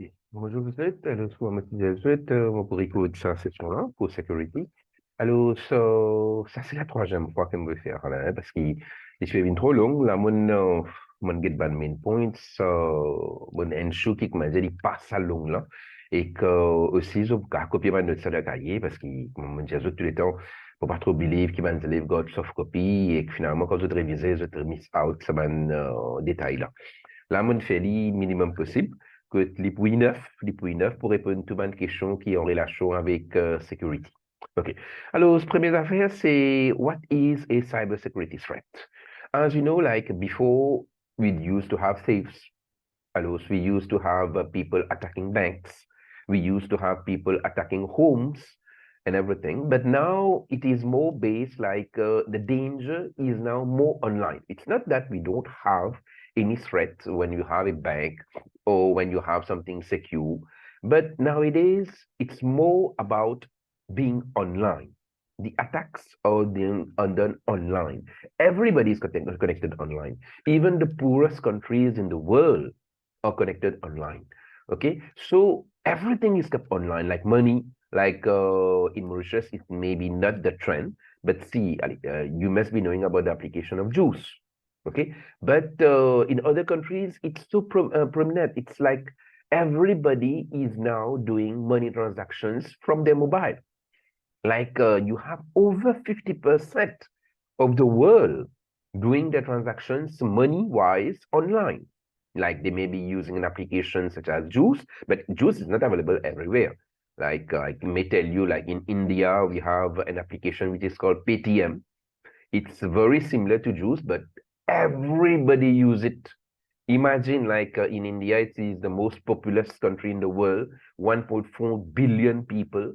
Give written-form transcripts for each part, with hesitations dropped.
Ok. Bonjour, vous êtes, alors, soit Mathieu Jesuit, mon curriculum de cette session-là, pour security. Alors, ça, c'est la troisième fois que je me fais faire, là, hein, parce que je suis venu trop long, là, mon get ban main point, mon ensure qui m'a dit, pas ça long, là, et que, aussi, je vais copier ma note sur le cahier, parce que, mon Dieu, tout le temps, faut pas trop believe qu'il m'a dit, got soft copy, et que finalement, quand je révisais, je te miss out, ce détail, là. Là, mon fait le minimum possible que les points neufs pour répondre à toutes les questions qui ont relation avec security. OK. Alors, la première affaire, c'est what is a cybersecurity threat? As you know, like before, we used to have thieves. Alors, we used to have people attacking banks. We used to have people attacking homes and everything. But now it is more based like the danger is now more online. It's not that we don't have any threat when you have a bank or when you have something secure, but nowadays it's more about being online. The attacks are being done online. Everybody is connected online. Even the poorest countries in the world are connected online. Okay, so everything is kept online, like money, like in Mauritius, it may be not the trend, but see, you must be knowing about the application of juice. Okay, but in other countries, it's so prominent. It's like everybody is now doing money transactions from their mobile. Like you have over 50% of the world doing their transactions money-wise online. Like they may be using an application such as Juice, but Juice is not available everywhere. Like I may tell you, like in India, we have an application which is called Paytm. It's very similar to Juice, but everybody use it. Imagine like in India, it is the most populous country in the world, 1.4 billion people.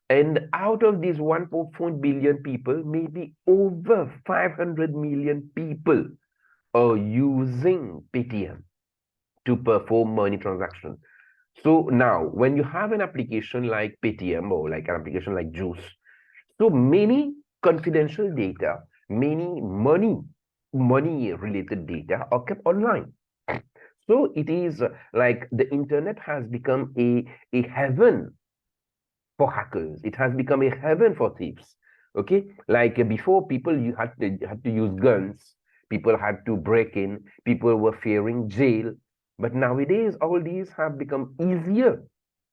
And out of these 1.4 billion people, maybe over 500 million people are using Paytm to perform money transactions. So now, when you have an application like Paytm or like an application like Juice, so many confidential data, many money related data are kept online. So it is like the internet has become a heaven for hackers. It has become a heaven for thieves. Okay, like before, people you had to use guns. People had to break in. People were fearing jail. But nowadays, all these have become easier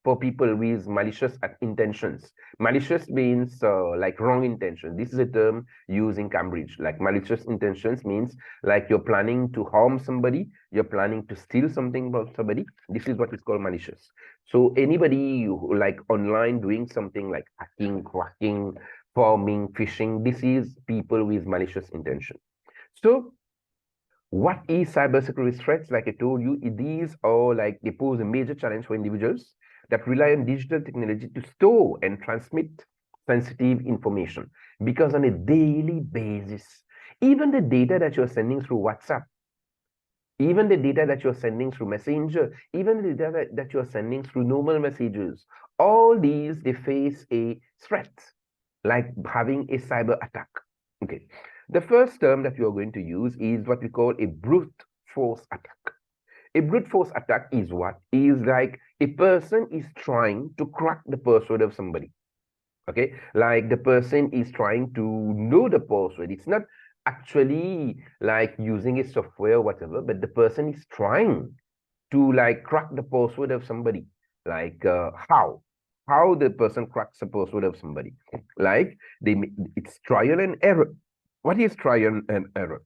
for people with malicious intentions. Malicious means like wrong intention. This is a term used in Cambridge. Like malicious intentions means like you're planning to harm somebody, you're planning to steal something from somebody. This is what is called malicious. So anybody who, like online doing something like hacking, cracking, farming, fishing, this is people with malicious intention. So what is cybersecurity threats? Like I told you, these are like they pose a major challenge for individuals that rely on digital technology to store and transmit sensitive information. Because on a daily basis, even the data that you're sending through WhatsApp, even the data that you're sending through Messenger, even the data that you're sending through normal messages, all these they face a threat, like having a cyber attack. Okay. The first term that you are going to use is what we call a brute force attack. A brute force attack is what? Is like a person is trying to crack the password of somebody. Okay, like the person is trying to know the password. It's not actually like using a software or whatever, but the person is trying to like crack the password of somebody. Like how the person cracks the password of somebody. Like it's trial and error. What is trial and error?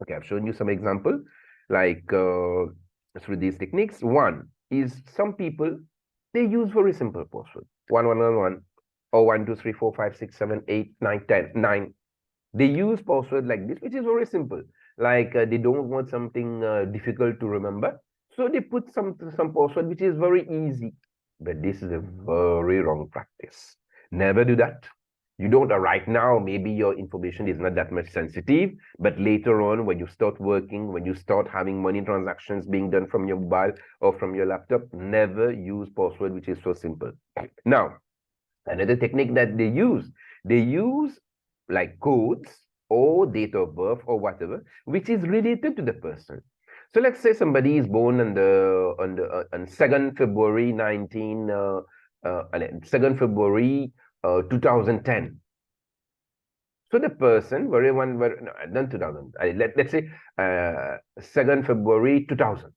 Okay, I've shown you some example like through these techniques. One is some people they use very simple password 1111 or 1 2 3 4 5 6 7 8 9 10 9. They use password like this, which is very simple. Like they don't want something difficult to remember, so they put some password which is very easy. But this is a very wrong practice. Never do that. You don't right now, maybe your information is not that much sensitive, but later on, when you start working, when you start having money transactions being done from your mobile or from your laptop, never use password which is so simple. Now, another technique that they use like codes or date of birth or whatever, which is related to the person. So let's say somebody is born on 2nd February 2nd February 2010. So the person, no, not 2000, let's say 2nd February 2000.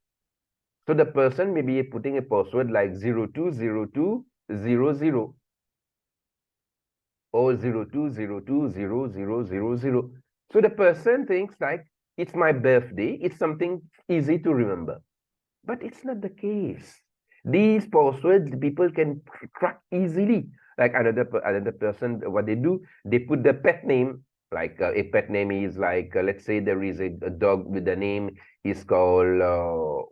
So the person may be putting a password like 020200 or 02020000. So the person thinks like, it's my birthday, it's something easy to remember. But it's not the case. These passwords people can crack easily. Like another person, what they do, they put the pet name, like a pet name is like, let's say there is a dog with the name is called,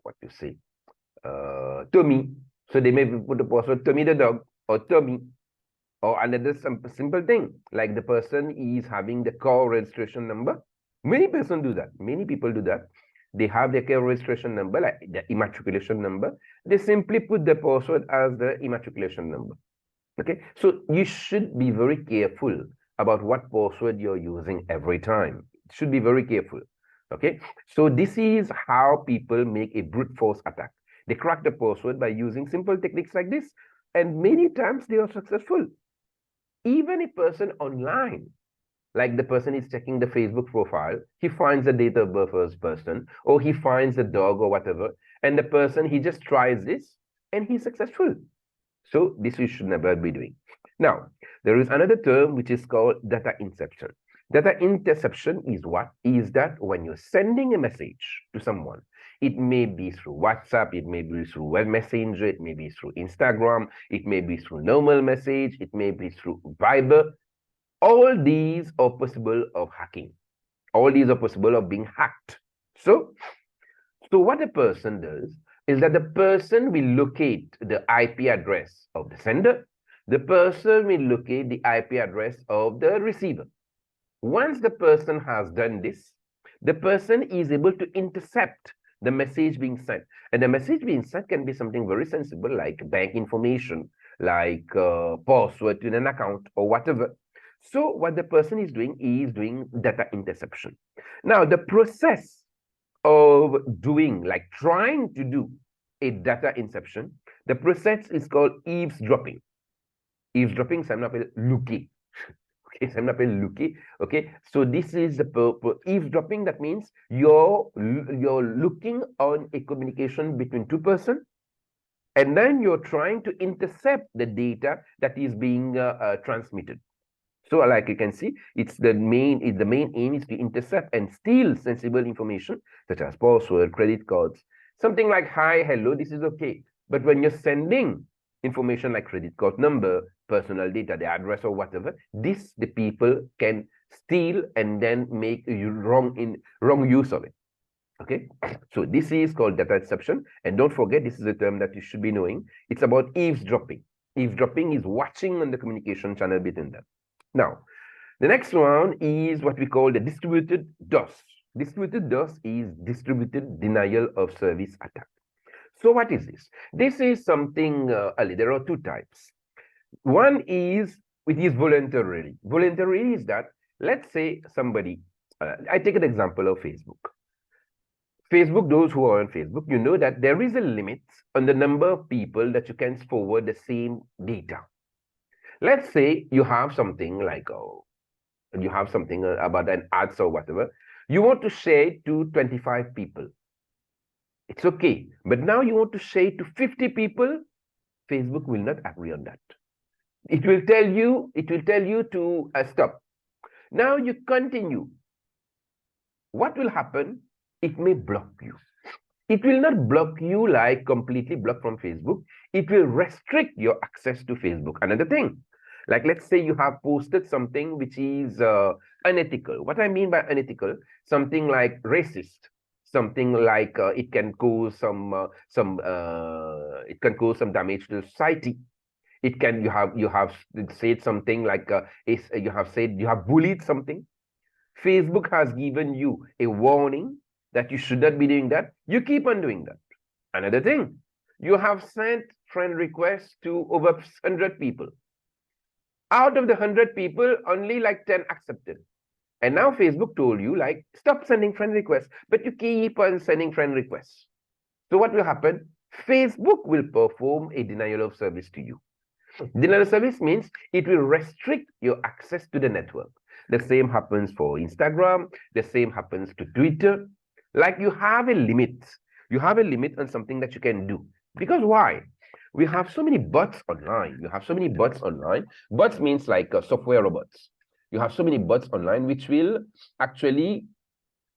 what you say, Tommy. So they may put the password Tommy the dog or Tommy. Or another simple thing, like the person is having the car registration number. Many people do that. Many people do that. They have their car registration number, like the immatriculation number. They simply put the password as the immatriculation number. Okay, so you should be very careful about what password you're using every time. You should be very careful. Okay, so this is how people make a brute force attack. They crack the password by using simple techniques like this, and many times they are successful. Even a person online, like the person is checking the Facebook profile, he finds the date of birth of this person, or he finds the dog or whatever, and the person, he just tries this, and he's successful. So this you should never be doing. Now, there is another term which is called data inception. Data interception is what? Is that when you're sending a message to someone, it may be through WhatsApp, it may be through web messenger, it may be through Instagram, it may be through normal message, it may be through Viber. All these are possible of hacking. All these are possible of being hacked. So what a person does is that the person will locate the IP address of the sender. The person will locate the IP address of the receiver. Once the person has done this, the person is able to intercept the message being sent. And the message being sent can be something very sensible, like bank information, like password to an account or whatever. So what the person is doing data interception. Now, the process of doing, like trying to do a data inception, the process is called eavesdropping. Eavesdropping, looking. Okay, so this is the eavesdropping. That means you're looking on a communication between two persons, and then you're trying to intercept the data that is being transmitted. So like you can see, the main aim is to intercept and steal sensible information such as password, credit cards, something like hi, hello, this is okay. But when you're sending information like credit card number, personal data, the address or whatever, the people can steal and then make wrong use of it. Okay, so this is called data inception, and don't forget, this is a term that you should be knowing. It's about eavesdropping. Eavesdropping is watching on the communication channel between them. Now, the next one is what we call the distributed DOS. Distributed DOS is distributed denial of service attack. So what is this? This is something, there are two types. One is, it is voluntarily. Voluntary is that, let's say somebody, I take an example of Facebook. Facebook, those who are on Facebook, you know that there is a limit on the number of people that you can forward the same data. Let's say you have something like, you have something about an ads or whatever. You want to share it to 25 people. It's okay. But now you want to share it to 50 people. Facebook will not agree on that. It will tell you to stop. Now you continue. What will happen? It may block you. It will not block you like completely block from Facebook. It will restrict your access to Facebook. Another thing, like let's say you have posted something which is unethical. What I mean by unethical, something like racist, something like it can cause some damage to society. It can, you have said something like you have bullied something. Facebook has given you a warning that you should not be doing that. You keep on doing that. Another thing, you have sent friend requests to over 100 people. Out of the 100 people, only like 10 accepted. And now Facebook told you, like, stop sending friend requests, but you keep on sending friend requests. So what will happen? Facebook will perform a denial of service to you. Denial of service means it will restrict your access to the network. The same happens for Instagram. The same happens to Twitter. Like you have a limit. You have a limit on something that you can do. Because why? We have so many bots online. You have so many bots online. Bots means like software robots. You have so many bots online which will actually,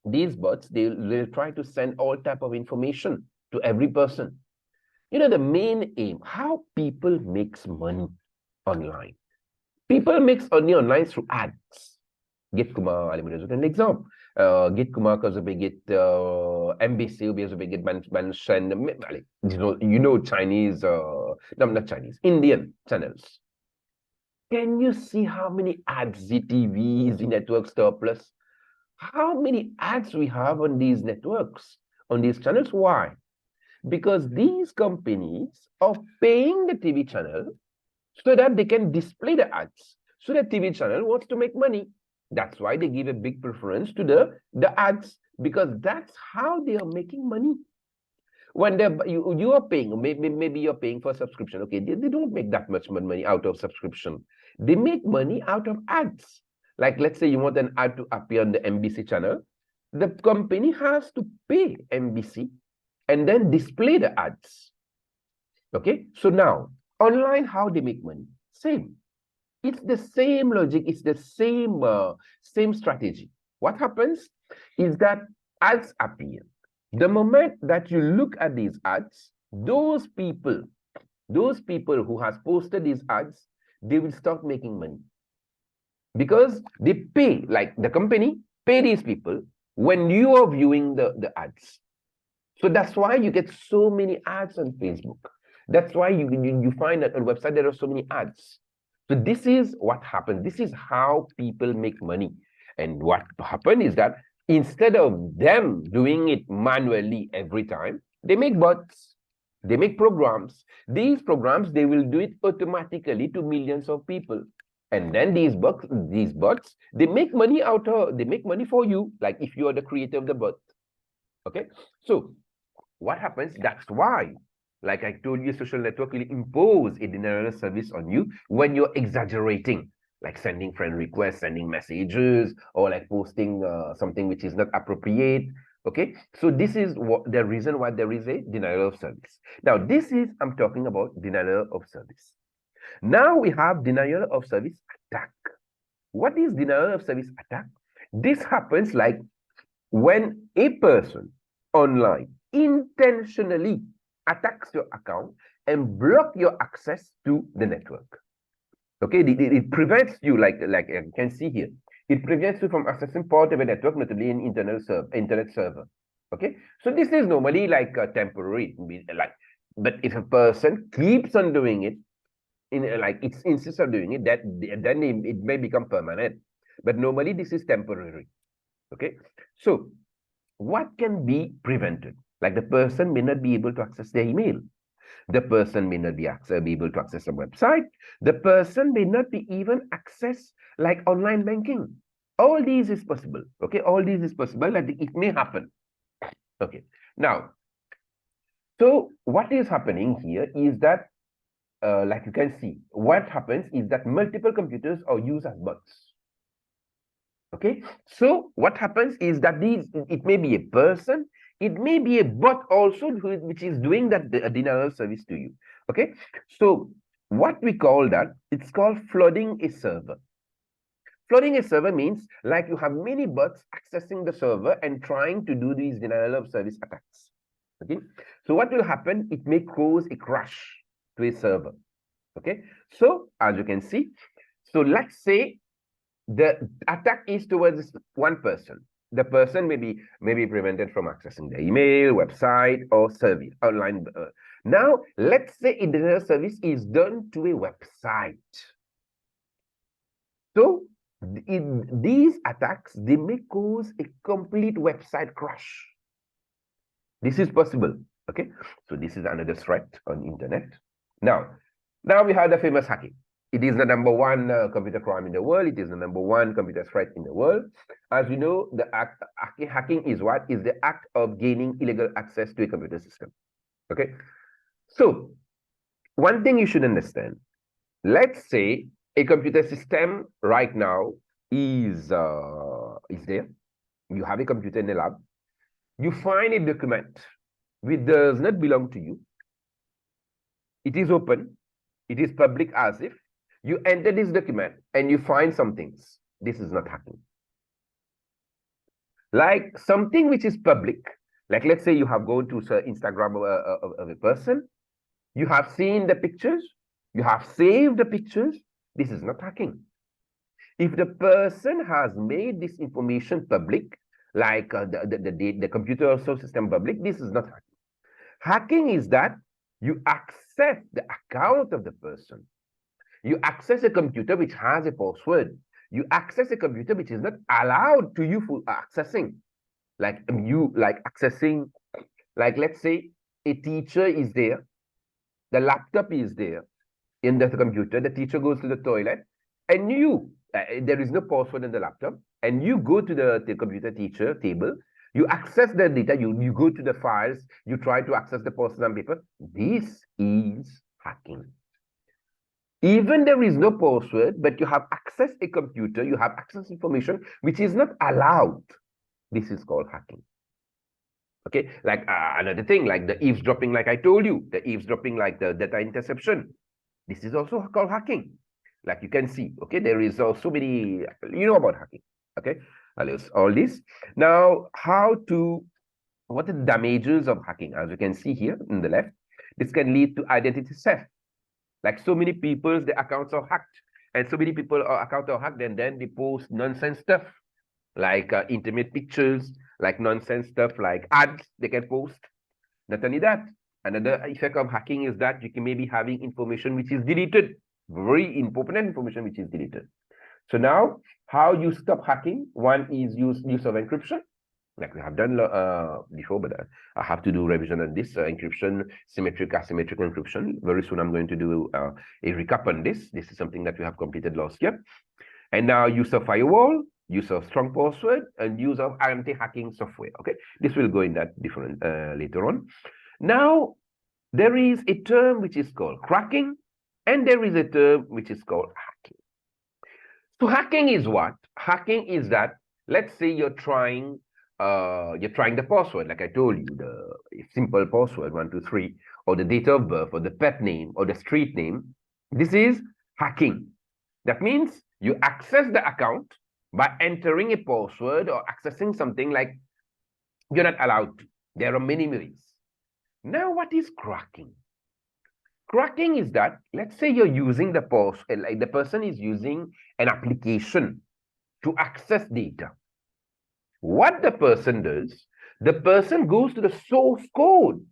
these bots, they'll try to send all type of information to every person. You know, the main aim, how people makes money online. People makes money online through ads. Git kuma alam mo na example. Git kuma kasi bigit MBC biasa bigit ban you know Chinese no, not Chinese, Indian channels. Can you see how many ads ZTV, Z Network Star Plus? How many ads we have on these networks, on these channels? Why? Because these companies are paying the TV channel so that they can display the ads. So the TV channel wants to make money. That's why they give a big preference to the ads, because that's how they are making money. When you are paying, maybe you're paying for subscription. Okay, they don't make that much money out of subscription. They make money out of ads. Like, let's say you want an ad to appear on the MBC channel. The company has to pay MBC and then display the ads. Okay, so now online, how they make money? Same. It's the same logic. It's the same strategy. What happens is that ads appear. The moment that you look at these ads, those people who has posted these ads, they will start making money because they pay, like the company pay these people when you are viewing the ads. So that's why you get so many ads on Facebook. That's why you find that on website there are so many ads. So this is what happens. This is how people make money. And what happened is that instead of them doing it manually every time, they make bots, they make programs. These programs, they will do it automatically to millions of people. And then these bots, they make money they make money for you, like if you are the creator of the bot. Okay, so what happens? That's why, like I told you, social network will impose a denial of service on you when you're exaggerating, like sending friend requests, sending messages, or like posting something which is not appropriate. Okay, so this is what the reason why there is a denial of service. Now, this is, I'm talking about denial of service. Now we have denial of service attack. What is denial of service attack? This happens like when a person online intentionally attacks your account and block your access to the network. Okay, it prevents you, like you can see here, it prevents you from accessing part of a network, notably an internet server. Okay, so this is normally like temporary, like, but if a person keeps on doing it, like it insists on doing it, then it may become permanent. But normally this is temporary. Okay, so what can be prevented? Like the person may not be able to access their email. The person may not be able to access a website. The person may not be even access like online banking. All these is possible. Okay, all these is possible, and it may happen. Okay, now, so what is happening here is that, like you can see, what happens is that multiple computers are used as bots. Okay, so what happens is that it may be a person, it may be a bot also, which is doing that denial service to you. Okay, so what we call that, it's called flooding a server. Flooding a server means like you have many bots accessing the server and trying to do these denial of service attacks. Okay, so what will happen? It may cause a crash to a server. Okay, so as you can see, so let's say the attack is towards one person. The person may be prevented from accessing the email, website, or service online. Now, let's say a denial service is done to a website. So these attacks, they may cause a complete website crash. This is possible. Okay, so this is another threat on internet. Now we have the famous hacking. It is the number one computer crime in the world. It is the number one computer threat in the world. As we know, the hacking is what? Is the act of gaining illegal access to a computer system. Okay? So, one thing you should understand, let's say a computer system right now is there. You have a computer in the lab. You find a document which does not belong to you. It is open. It is public as if you enter this document and you find some things. This is not hacking. Like something which is public, like let's say you have gone to Instagram of a person, you have seen the pictures, you have saved the pictures. This is not hacking. If the person has made this information public, like the computer or system public, this is not hacking. Hacking is that you access the account of the person. You access a computer which has a password. You access a computer which is not allowed to you for accessing. Like accessing, like let's say a teacher is there, the laptop is there in the computer, the teacher goes to the toilet, and there is no password in the laptop, and you go to the computer teacher table, you access the data, you go to the files, you try to access the person and paper. This is hacking. Even there is no password, but you have access a computer, you have access information which is not allowed. This is called hacking. Okay, like another thing, like the eavesdropping, like I told you, the eavesdropping, like the data interception. This is also called hacking. Like you can see, okay, there is so many, you know about hacking. Okay, all this. Now, what are the damages of hacking? As you can see here in the left, this can lead to identity theft. Like so many people's the accounts are hacked, and so many people accounts are hacked, and then they post nonsense stuff, like intimate pictures, like nonsense stuff, like ads they can post. Not only that, another effect of hacking is that you can maybe having information which is deleted, very important information which is deleted. So now, how you stop hacking? One is use of encryption, like we have done before, but I have to do revision on this encryption, symmetric, asymmetric encryption. Very soon I'm going to do a recap on this. This is something that we have completed last year. And now use of firewall, use of strong password, and use of anti-hacking software. Okay, this will go in that different later on. Now, there is a term which is called cracking, and there is a term which is called hacking. So hacking is what? Hacking is that, let's say you're trying the password, like I told you, the simple password 123, or the date of birth, or the pet name, or the street name. This is hacking. That means you access the account by entering a password or accessing something like you're not allowed to. There are many ways. Now, what is cracking? Cracking is that, let's say you're using the password, like the person is using an application to access data. What the person does, the person goes to the source code.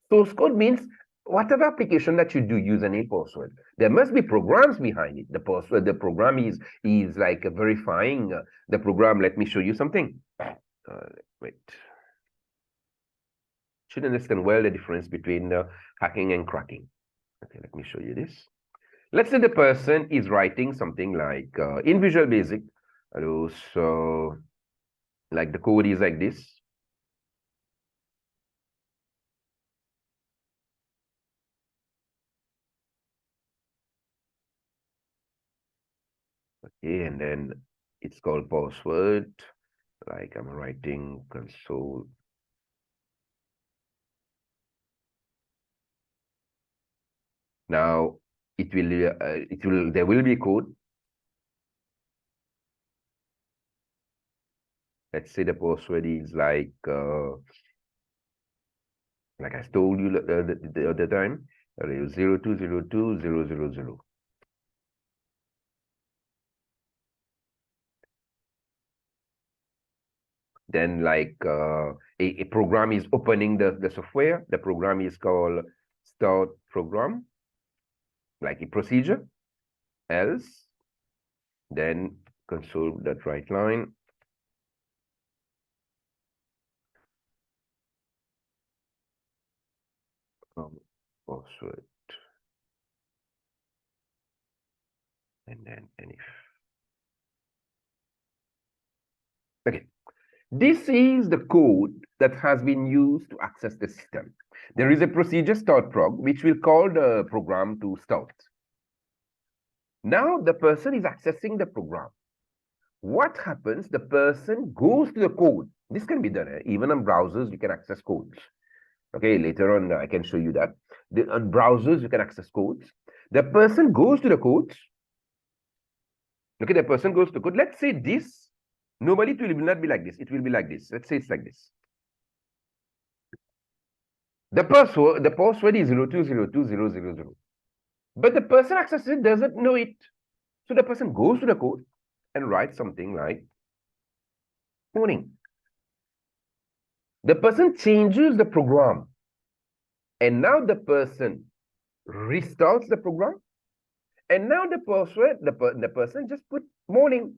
Source code means whatever application that you do use an password, there must be programs behind it. The password, the program is like verifying the program. Let me show you something. Wait. Should understand well the difference between hacking and cracking. Okay, let me show you this. Let's say the person is writing something like in Visual Basic. So like the code is like this. Okay, and then it's called password. Like I'm writing console. Now there will be code. Let's say the password is like I told you the other time, 02020000. Then like a program is opening the software. The program is called start program, like a procedure. Else, then console.writeline. Password. and then if. Okay. This is the code that has been used to access the system. There is a procedure start prog, which will call the program to start. Now the person is accessing the program. What happens? The person goes to the code. This can be done. Even on browsers, you can access codes. Okay, later on, I can show you that. On browsers, you can access codes. The person goes to the codes. Okay, the person goes to code. Let's say this. Normally, it will not be like this. It will be like this. Let's say it's like this. The password is 02020000. But the person accesses it doesn't know it. So the person goes to the code and writes something like morning. The person changes the program. And now the person restarts the program. And now the password, the person just put morning.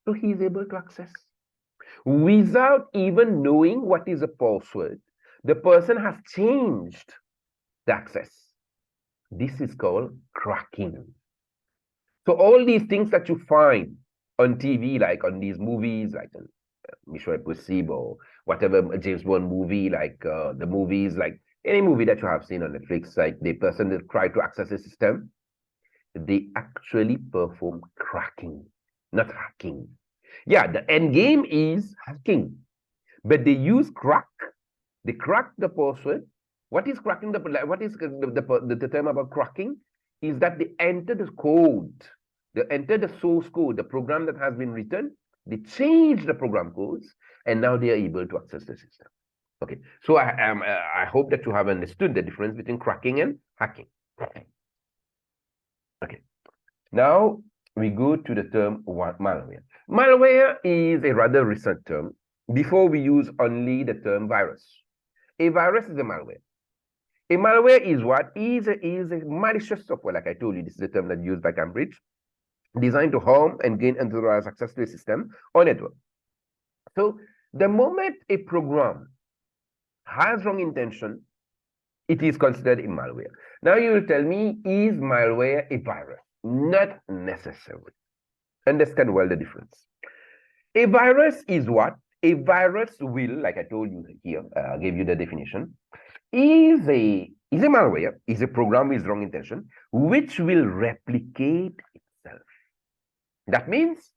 So he's able to access. Without even knowing what is a password, the person has changed the access. This is called cracking. So all these things that you find on TV, like on these movies, like Mission Impossible, whatever James Bond movie, like the movies, like any movie that you have seen on Netflix, like the person that tried to access the system, they actually perform cracking, not hacking. Yeah, the end game is hacking, but they use crack. They crack the password. What is cracking what is the term about cracking? Is that they enter the code, they enter the source code, the program that has been written, they change the program codes, and now they are able to access the system. Okay, so I hope that you have understood the difference between cracking and hacking. Okay, now we go to the term malware. Malware is a rather recent term. Before we use only the term virus. A virus is a malware. A malware is what? Is a malicious software, like I told you. This is a term that's used by Cambridge, designed to harm and gain unauthorized access to a system or network. So the moment a program has wrong intention, it is considered a malware. Now you will tell me, is malware a virus? Not necessarily. Understand well the difference. A virus is what? A virus will, like I told you here, I gave you the definition, is a malware, is a program with wrong intention, which will replicate itself. That means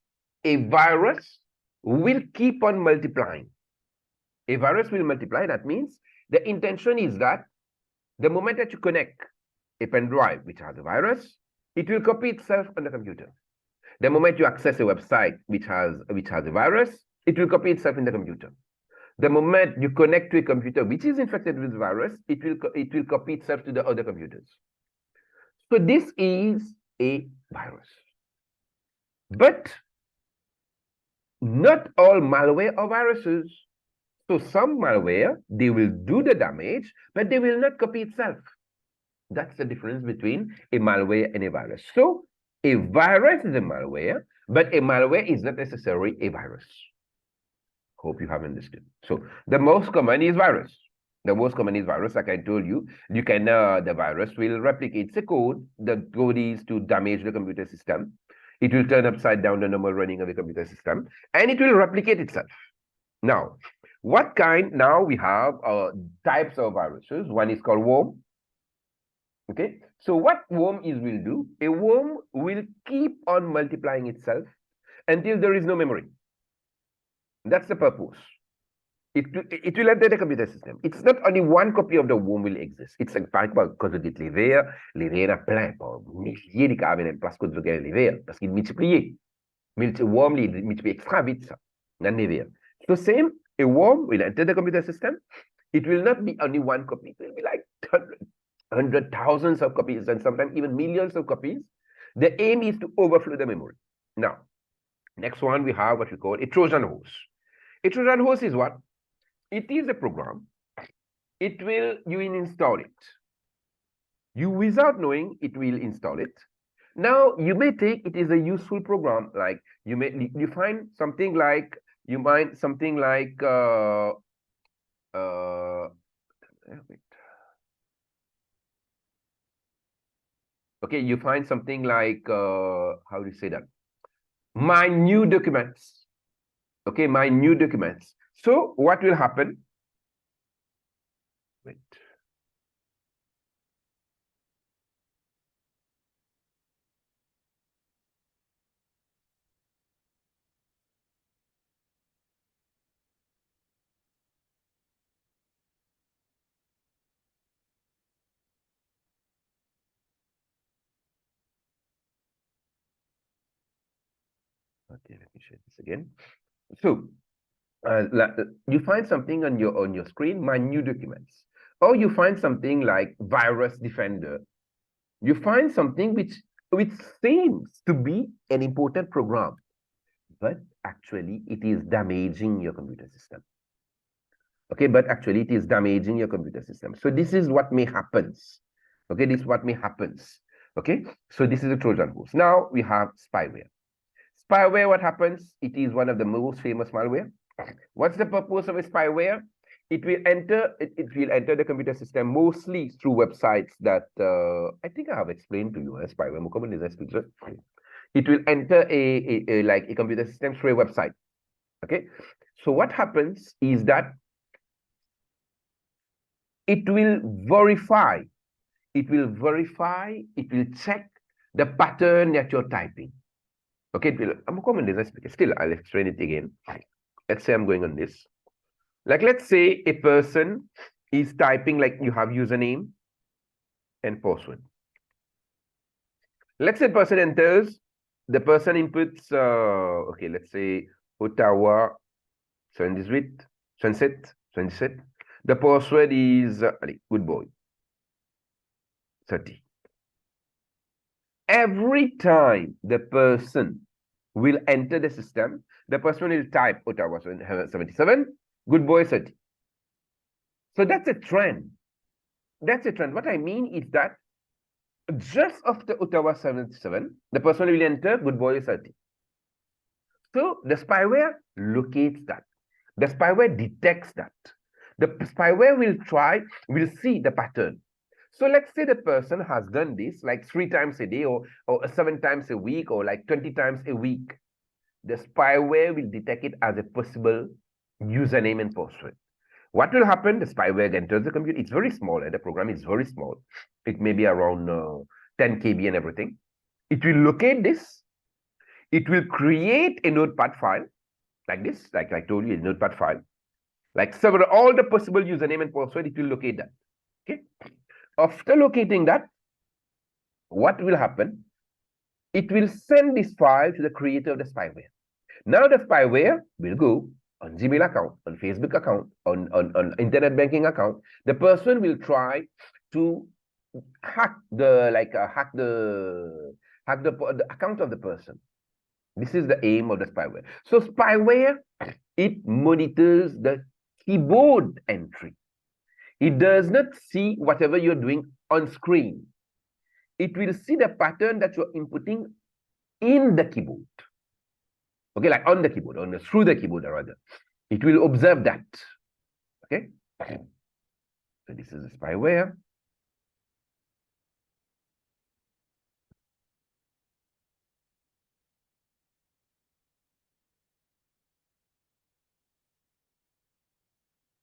a virus will keep on multiplying. A virus will multiply. That means the intention is that the moment that you connect a pen drive which has a virus, it will copy itself on the computer. The moment you access a website which has a virus, it will copy itself in the computer. The moment you connect to a computer which is infected with virus, it will copy itself to the other computers. So this is a virus. But not all malware are viruses. So some malware, they will do the damage, but they will not copy itself. That's the difference between a malware and a virus. So a virus is a malware, but a malware is not necessarily a virus. Hope you have understood. So the most common is virus. The most common is virus. Like I told you, you can the virus will replicate the code. The code is to damage the computer system. It will turn upside down the normal running of the computer system, and it will replicate itself. Now, what kind? Now we have types of viruses. One is called worm. Okay, so what worm will do? A worm will keep on multiplying itself until there is no memory. That's the purpose. It will enter the computer system. It's not only one copy of the worm will exist. It's par exemple, quand je dis les a plein, par milliers de cas avec une place que vous avez les parce qu'il multiplie. Worm, il multiplie extra vite ça. So same, a worm will enter the computer system. It will not be only one copy. It will be like hundred thousands of copies and sometimes even millions of copies. The aim is to overflow the memory. Now, next one, we have what we call a Trojan horse. A Trojan horse is what? It is a program. You will install it. You, without knowing, it will install it. Now, you may think it is a useful program. Like you find something like, Okay, you find something like, how do you say that? My new documents. Okay, my new documents. So what will happen? Wait. Okay, let me share this again. So you find something on your screen, my new documents, or you find something like virus defender. You find something which seems to be an important program, but actually it is damaging your computer system. Okay, but actually it is damaging your computer system. So this is what may happens. Okay, this is what may happens. Okay, so this is a Trojan horse. Now we have spyware. Spyware, what happens? It is one of the most famous malware. What's the purpose of a spyware? It will enter the computer system mostly through websites that I think I have explained to you as spyware. It will enter a computer system through a website. Okay. So what happens is that it will verify, it will check the pattern that you're typing. Okay, I'm still I'll explain it again. Let's say I'm going on this. Like, let's say a person is typing, like you have username and password. Let's say a person enters, the person inputs, okay, let's say Ottawa 78, Sunset, 27. The password is good boy 30. Every time the person will enter the system, the person will type Ottawa 77, good boy 30. So that's a trend. That's a trend. What I mean is that just after Ottawa 77, the person will enter good boy 30. So the spyware locates that. The spyware detects that. The spyware will see the pattern. So let's say the person has done this like 3 times a day or 7 times a week or like 20 times a week. The spyware will detect it as a possible username and password. What will happen? The spyware enters the computer. It's very small, and the program is very small. It may be around 10 KB and everything. It will locate this. It will create a notepad file like this, like I told you, a notepad file. Like all the possible username and password, it will locate that. Okay. After locating that, what will happen? It will send this file to the creator of the spyware. Now the spyware will go on Gmail account, on Facebook account, on internet banking account. The person will try to hack the account of the person. This is the aim of the spyware. So spyware, it monitors the keyboard entry. It does not see whatever you're doing on screen. It will see the pattern that you're inputting in the keyboard. Okay, like on the keyboard, through the keyboard rather. It will observe that. Okay. So this is a spyware.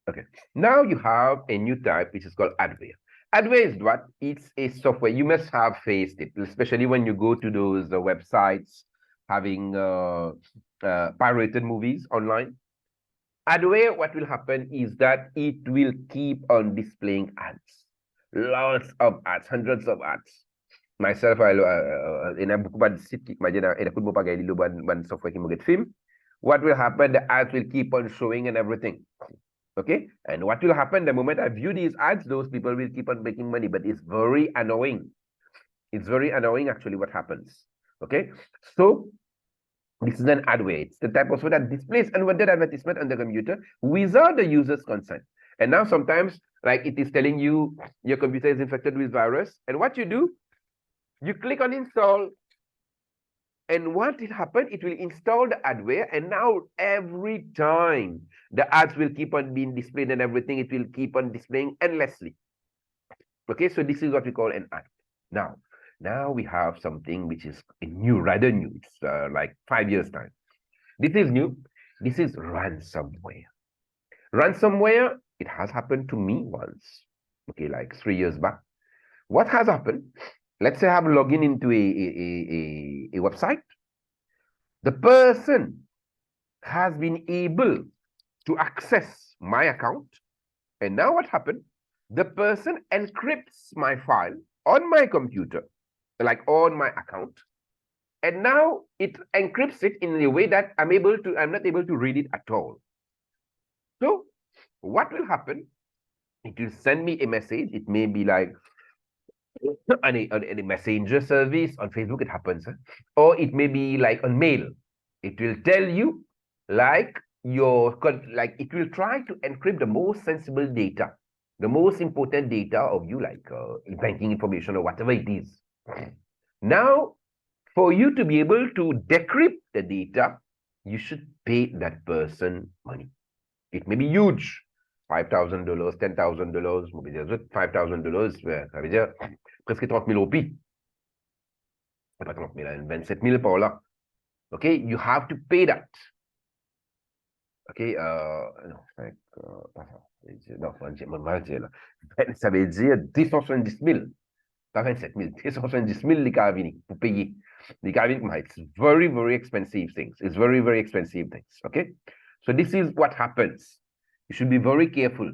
Okay. Now you have a new type which is called adware. Adware is what? It's a software. You must have faced it, especially when you go to those websites having pirated movies online. Adware, what will happen is that it will keep on displaying ads. Lots of ads, hundreds of ads. Myself, in a book about city, imagine in a good one software can get film. What will happen? The ads will keep on showing and everything. Okay. And what will happen the moment I view these ads, those people will keep on making money, but it's very annoying. It's very annoying actually what happens. Okay. So this is an adware. It's the type of software that displays unwanted advertisement on the computer without the user's consent. And now sometimes, like it is telling you your computer is infected with virus. And what you do, you click on install. And what will happen, it will install the adware. And now every time the ads will keep on being displayed and everything, it will keep on displaying endlessly. Okay, so this is what we call an ad. Now, Now we have something which is new, rather new. It's like 5 years time. This is new. This is ransomware. Ransomware, it has happened to me once. Okay, like 3 years back. What has happened? Let's say I have logged in into a website. The person has been able to access my account. And now what happened? The person encrypts my file on my computer, like on my account. And now it encrypts it in a way that I'm not able to read it at all. So what will happen? It will send me a message. It may be like on a messenger service on Facebook, it happens. Or it may be like on mail. It will tell you like it will try to encrypt the most sensible data, the most important data of you, like banking information or whatever it is. Now, for you to be able to decrypt the data, you should pay that person money. It may be huge. $5,000, $10,000, $5,000, ça veut dire presque 30 000 roupies. Pas 30 000, 27 000 par là. Okay, you have to pay that. Okay, non, ça veut dire 270 000. Pas 27 000, 270 000 les carabines pour payer. Les carabines, it's very, very expensive things. It's very, very expensive things. Okay, so this is what happens. You should be very careful.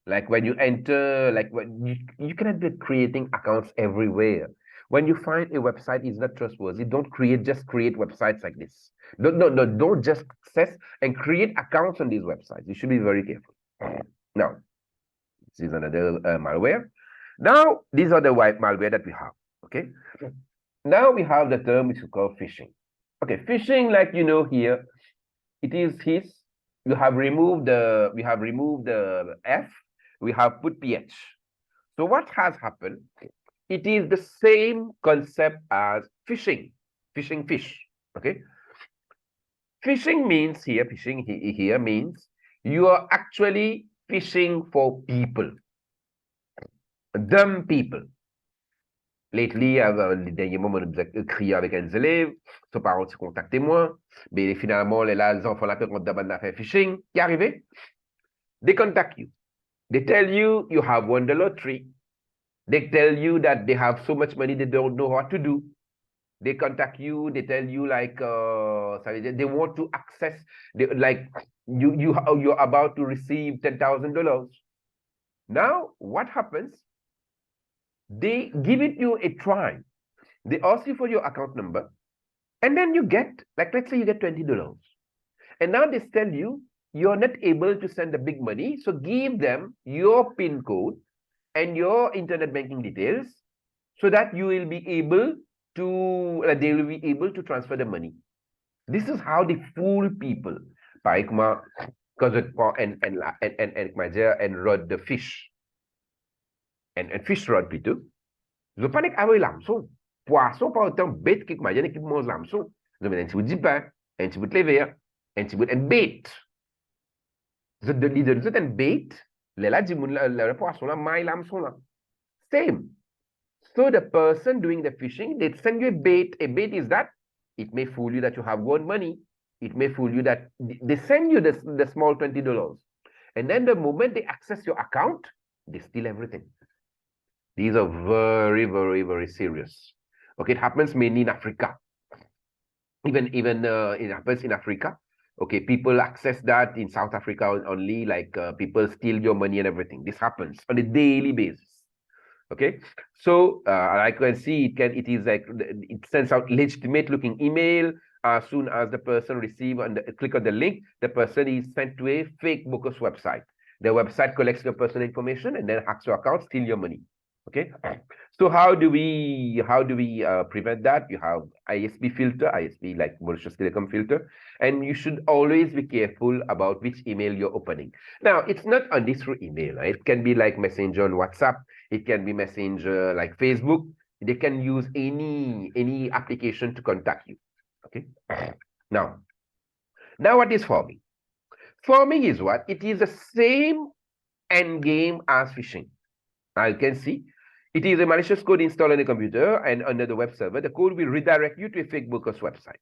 Like when you enter, like when you cannot be creating accounts everywhere. When you find a website is not trustworthy, don't just create websites like this. Don't just access and create accounts on these websites. You should be very careful. Now, this is another malware. Now, these are the malware that we have. Okay. Now we have the term which is called phishing. Okay, phishing, like you know here, it is his. We have removed the F. We have put PH. So what has happened? It is the same concept as phishing. Phishing fish. Okay. Phishing means here. Phishing here means you are actually fishing for people. Dumb people. Lately, les derniers mois, on a crié avec un élève, son parent s'est contacté moi, mais finalement, les enfants l'appellent contre d'abord fait phishing. Qui est arrivé? They contact you. They tell you you have won the lottery. They tell you that they have so much money they don't know what to do. They contact you. They tell you like they want to access. Like you're about to receive $10,000. Now what happens? They give it you a try. They ask you for your account number, and then you get, like, let's say you get $20. And now they tell you you're not able to send the big money, so give them your PIN code and your internet banking details so that you will be able to, they will be able to transfer the money. This is how they fool people. Par exemple, quand je prends and rod the fish. And fish rod plutôt. Je pas avec l'hameçon. Poisson pas autant bête que moi, qui mange l'hameçon. Je mets un petit bout de pain, un petit bout de levure, un petit bout de bait. Je donne un bait, là dit le poisson là, maille l'hameçon là. Same. So the person doing the fishing, they send you a bait. A bait is that it may fool you that you have won money. It may fool you that they send you the small $20. And then the moment they access your account, they steal everything. These are very, very, very serious. Okay, it happens mainly in Africa. Even it happens in Africa. Okay, people access that in South Africa only, like people steal your money and everything. This happens on a daily basis. Okay, so like you can see, it sends out legitimate looking email. As soon as the person receives and click on the link, the person is sent to a fake bogus website. The website collects your personal information and then hacks your account, steal your money. Okay, so how do we prevent that? You have ISP filter, ISP like Mauritius Telecom filter, and you should always be careful about which email you're opening. Now, it's not only through email. Right? It can be like Messenger on WhatsApp. It can be Messenger like Facebook. They can use any application to contact you. Okay. Now what is farming? Farming is what? It is the same end game as fishing. Now you can see It is a malicious code installed on the computer and under the web server. The code will redirect you to a fake broker's website.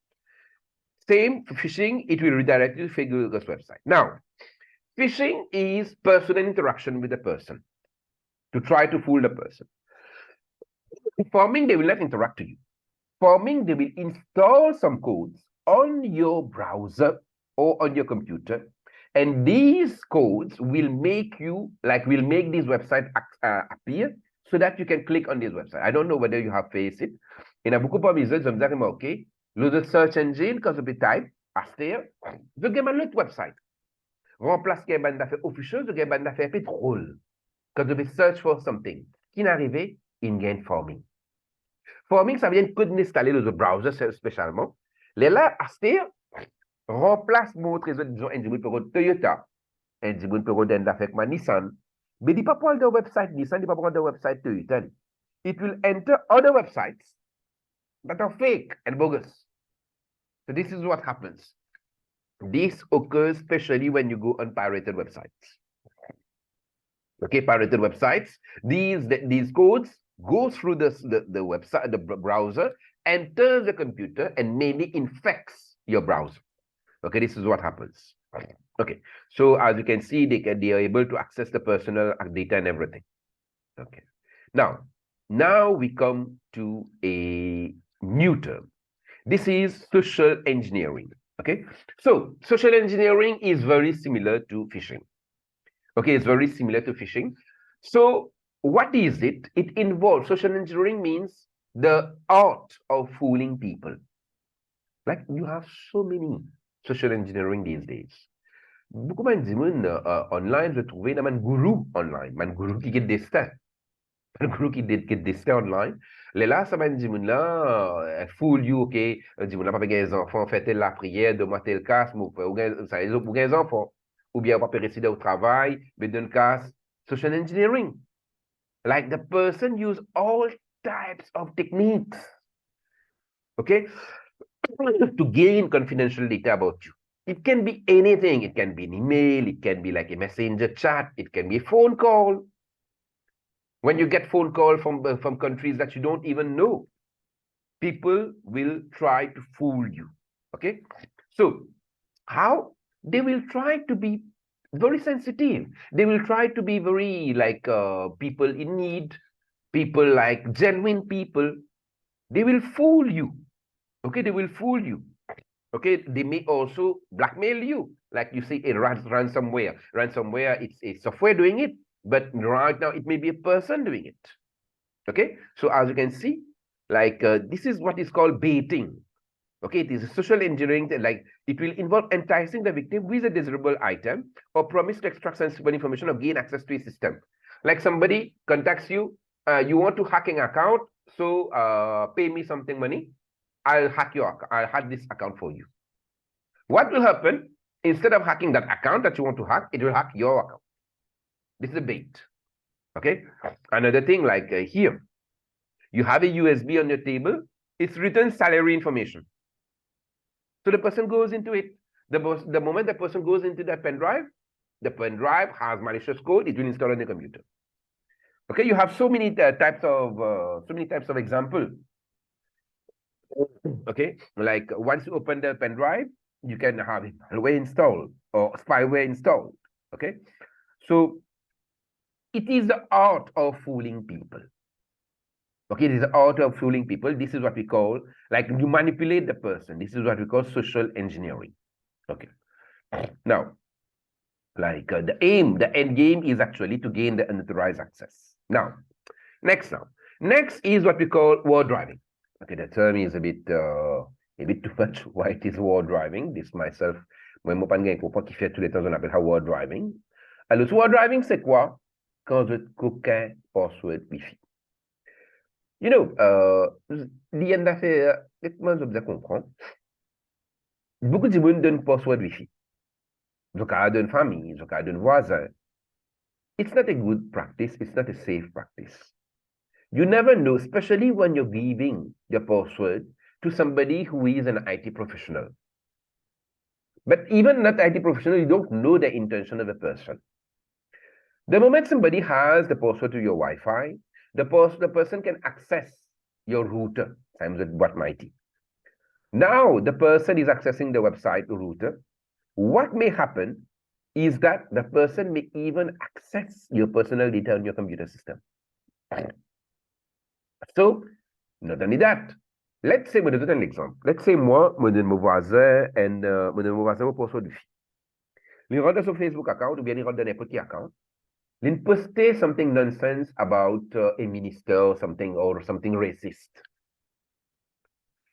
Same for phishing, it will redirect you to fake broker's website. Now, phishing is personal interaction with the person to try to fool the person. Forming, they will not interact with you. Forming, they will install some codes on your browser or on your computer, and these codes will make you, will make this website appear so that you can click on this website. I don't know whether you have faced it. Il y a beaucoup de misères, je me disais, OK, le search engine, quand je vais type, after, je gagne un autre website. Remplace qu'il y a une affaire officielle, je gagne une affaire pétrole. Quand je vais search for something, qui n'est arrivé, in gain forming. Forming, ça vient de code installer le browser spécialement. Les là, after, remplace mon trésor, disons, un pour Toyota, un pour avec ma Nissan. Mais il pas pour le website Nissan, il pas pour le website Toyota. It will enter other websites that are fake and bogus. So this is what happens. This occurs especially when you go on pirated websites. Okay, pirated websites. These codes go through the website, the browser, enters the computer, and maybe infects your browser. Okay, this is what happens. Okay, so as you can see, they are able to access the personal data and everything. Okay, now we come to a new term. This is social engineering. Okay, so social engineering is very similar to phishing. Okay, it's very similar to phishing. So what is it? It involves, social engineering means the art of fooling people. Like you have so many social engineering these days. Beaucoup de online, je trouvais un guru online, un guru qui get destin. Un guru qui get destin online. Les là, ça m'a dit, là, fool you, ok, dit, là, pas des enfants, faites la prière, de moi tel casse, ou ça, les autres, des enfants. Ou bien, pas résider au travail, mais d'un casse, social engineering. Like the person use all types of techniques, okay, to gain confidential data about you. It can be anything. It can be an email. It can be like a messenger chat. It can be a phone call. When you get phone call from countries that you don't even know, people will try to fool you. Okay, so how they will try to be very sensitive. They will try to be very like people in need, people like genuine people. They will fool you. Okay, they will fool you. Okay, they may also blackmail you. Like you say, a ransomware. Ransomware, it's a software doing it, but right now it may be a person doing it. Okay, so as you can see, like this is what is called baiting. Okay, it is a social engineering, like it will involve enticing the victim with a desirable item or promise to extract sensitive information or gain access to a system. Like somebody contacts you, you want to hack an account, so pay me something money. I'll hack this account for you. What will happen? Instead of hacking that account that you want to hack, it will hack your account. This is a bait. Okay. Another thing, like here, you have a USB on your table. It's written salary information. So the person goes into it. The moment the person goes into that pen drive, the pen drive has malicious code. It will install on the computer. Okay, you have so many types of example. Okay, like once you open the pen drive, you can have malware installed or spyware installed. Okay, so it is the art of fooling people. Okay, it is the art of fooling people. This is what we call, like you manipulate the person. This is what we call social engineering. Okay, now, like the end game is actually to gain the unauthorized access. Next is what we call war driving. Okay, the term is a bit too much. Why it is war driving? This myself, moi, mon pas de comprendre qui fait tous les temps on appelle ça war driving. Alors, war driving, c'est quoi? Quand vous êtes coquin password Wi-Fi. You know, l'IN d'affaires, moi, je vous comprendre. Beaucoup de monde donnent password Wi-Fi. Donc, à d'une famille, donc à d'un voisin. It's not a good practice. It's not a safe practice. You never know, especially when you're giving your password to somebody who is an IT professional. But even not IT professional, you don't know the intention of the person. The moment somebody has the password to your Wi-Fi, the person can access your router times with what mighty. Now the person is accessing the website router. What may happen is that the person may even access your personal data on your computer system. So, not only that, let's say, je donne un exemple. Let's say, moi, je donne mon voisin, et je donne mon voisin pour son défi. Il rentre sur Facebook account, ou bien il rentre dans n'importe quel account. Il poste something nonsense about a minister or something racist.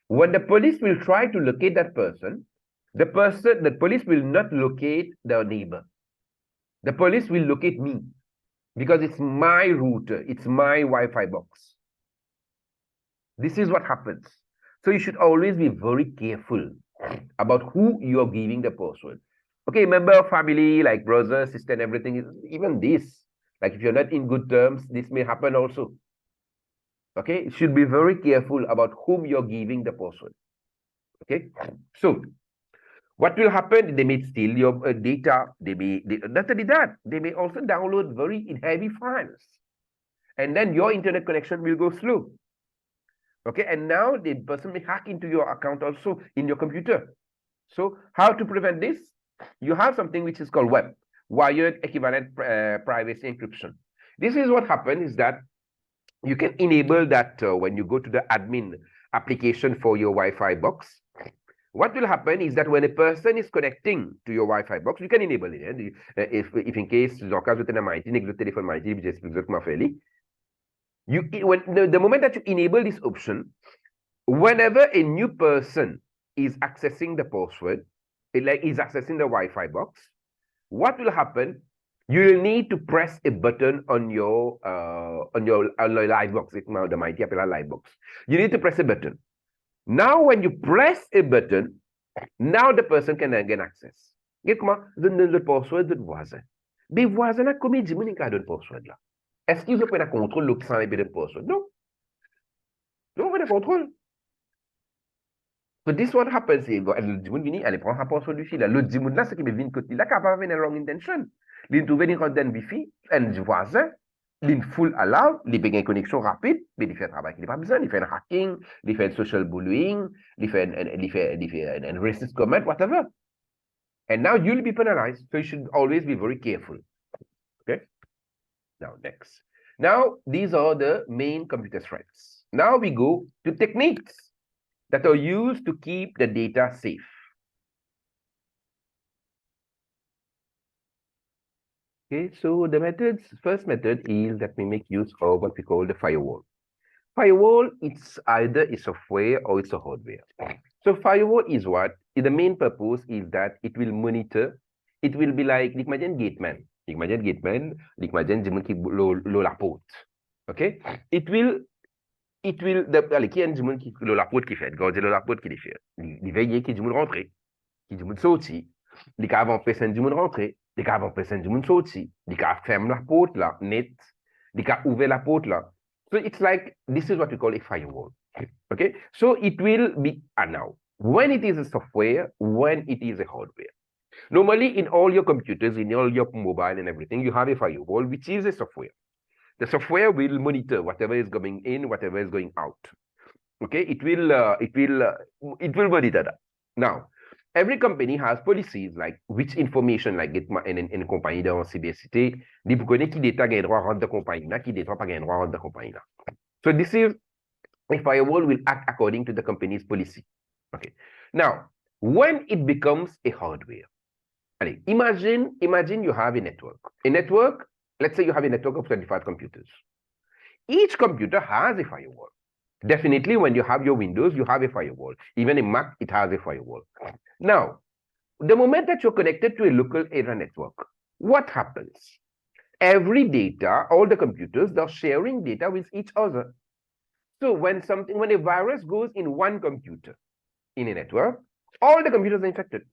When the police will try to locate that person, the police will not locate the neighbor. The police will locate me because it's my router, it's my Wi-Fi box. This is what happens. So you should always be very careful about who you're giving the password. Okay, member, family, like brother, sister, and everything, even this. Like if you're not in good terms, this may happen also. Okay, you should be very careful about whom you're giving the password. Okay, so what will happen? They may steal your data. Not only that, they may also download very heavy files. And then your internet connection will go slow. Okay, and now the person may hack into your account also in your computer. So how to prevent this? You have something which is called WEP, Wired Equivalent Privacy Encryption. This is what happens is that you can enable that when you go to the admin application for your Wi-Fi box. What will happen is that when a person is connecting to your Wi-Fi box, you can enable it. If in case, dans le cas où tu as un téléphone maïti, j'explique comment faire. The moment that you enable this option, whenever a new person is accessing the password, is accessing the Wi-Fi box, what will happen? You will need to press a button on your live box. The mighty live box. You need to press a button. Now, when you press a button, now the person can gain access. Get comment? Donne le password de voisin. Des voisins, comment ils disent qu'ils donnent password là? Est-ce qu'ils ont pris le contrôle l'autre sans le password? Non. Non, on a le contrôle. So this what happens. Le dimanche vini, elle prend un password du fil. Le dimanche là, ce qui me vient côté là, capable de wrong intention. Il trouve une antenne Wi-Fi, un voisin, il full allow, il fait une connexion rapide, mais il fait un travail qu'il n'a pas besoin. Il fait un hacking, il fait un social bullying, il fait un racist comment, whatever. And now you'll be penalized. So you should always be very careful. Okay. Now, next. Now, these are the main computer threats. Now we go to techniques that are used to keep the data safe. Okay, so the first method is that we make use of what we call the firewall. Firewall, it's either a software or it's a hardware. So firewall is what? The main purpose is that it will monitor. It will be like imagine gateman. Imagine gateman, imagine la porte. Okay? It will qui est un qui la porte qui fait, garder la porte qui fait. Il veille qui dit rentrer, qui dit sortir. Les cas avant personne du monde rentrer, les cas avant personne du monde sortir, les cas ferme la porte là, net, les cas ouvre la porte là. So it's like, this is what we call a firewall. Okay, so it will be now when it is a software, when it is a hardware. Normally in all your computers, in all your mobile and everything, you have a firewall, which is a software. The software will monitor whatever is coming in, whatever is going out. Okay, it will monitor that. Now, every company has policies like which information like get in compagnie dans cybersécurité, dit vous connaissez qui data gagne droit rendre de compagnie là, qui data pas gagne droit rendre de compagnie là. So this is a firewall will act according to the company's policy. Okay. Now, when it becomes a hardware, allez, imagine you have a network. A network, let's say you have a network of 25 computers. Each computer has a firewall. Definitely, when you have your Windows, you have a firewall. Even in Mac, it has a firewall. Now, the moment that you're connected to a local area network, what happens? Every data, all the computers, they're sharing data with each other. So when a virus goes in one computer in a network, all the computers are infected.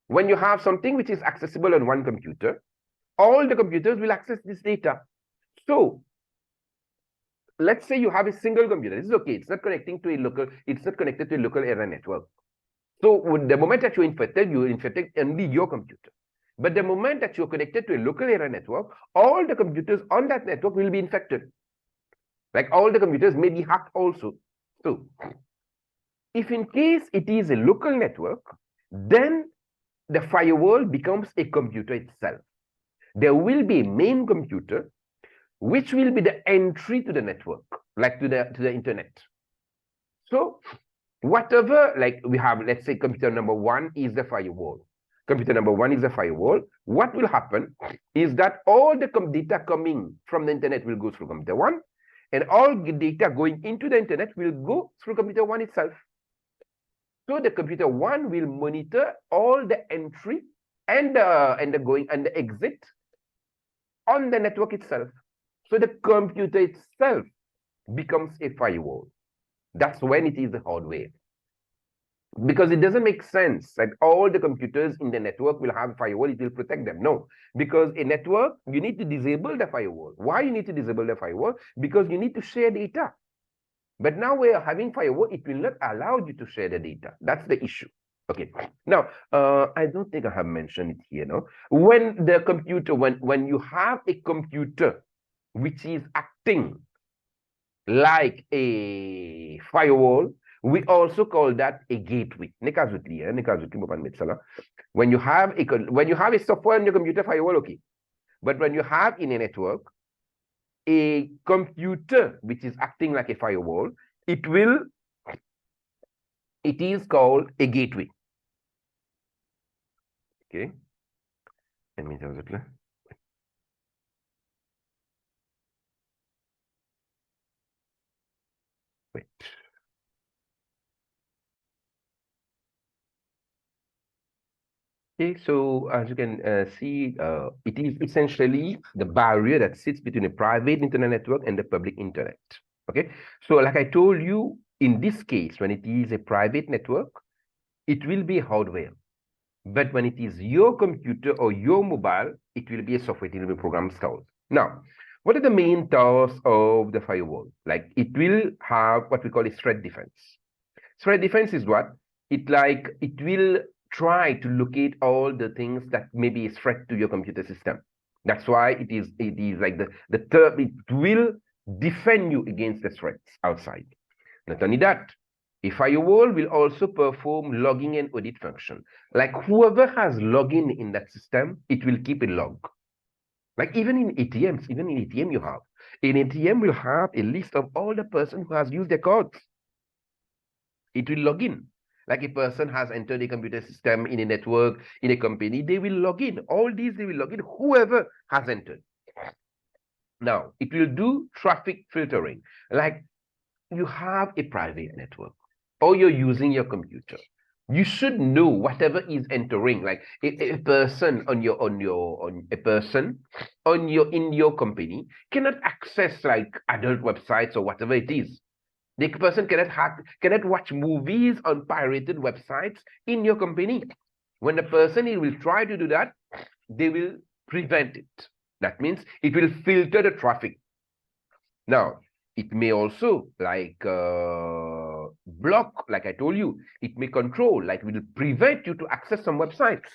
When you have something which is accessible on one computer, all the computers will access this data. So let's say you have a single computer. This is okay. It's not connecting to a local, it's not connected to a local area network. So the moment that you're infected only your computer. But the moment that you're connected to a local area network, all the computers on that network will be infected. Like all the computers may be hacked also. So if in case it is a local network, then the firewall becomes a computer itself. There will be a main computer, which will be the entry to the network, like to the internet. So whatever, like we have, let's say computer number one is the firewall. Computer number one is the firewall. What will happen is that all the data coming from the internet will go through computer one, and all the data going into the internet will go through computer one itself. So the computer one will monitor all the entry and the going and the exit on the network itself. So the computer itself becomes a firewall. That's when it is the hardware. Because it doesn't make sense that all the computers in the network will have a firewall, it will protect them. No, because a network, you need to disable the firewall. Why you need to disable the firewall? Because you need to share data. But now we are having firewall, it will not allow you to share the data. That's the issue. Okay. Now, I don't think I have mentioned it here. No, when the computer, when you have a computer which is acting like a firewall, we also call that a gateway. When you have a software on your computer firewall, okay. But when you have in a network a computer which is acting like a firewall, it is called a gateway. Okay. Let me just wait. Okay, so as you can see, it is essentially the barrier that sits between a private internet network and the public internet. Okay, so like I told you, in this case, when it is a private network, it will be hardware. But when it is your computer or your mobile, it will be a software, it will be a program installed. Now, what are the main tasks of the firewall? Like it will have what we call a threat defense. Threat defense is what? It will try to locate all the things that may be a threat to your computer system. That's why it is like the term, it will defend you against the threats outside. Not only that, a firewall will also perform logging and audit function. Like whoever has login in that system, it will keep a log. Like even in ATMs, even in ATM you have. An ATM will have a list of all the person who has used their cards. It will log in. Like a person has entered a computer system in a network, in a company, they will log in. All these, they will log in, whoever has entered. Now, it will do traffic filtering. Like you have a private network or you're using your computer. You should know whatever is entering, like a person in your company cannot access like adult websites or whatever it is. The person cannot watch movies on pirated websites in your company. When the person will try to do that, they will prevent it. That means it will filter the traffic. Now, it may also like block, like I told you, it may control, like will prevent you to access some websites.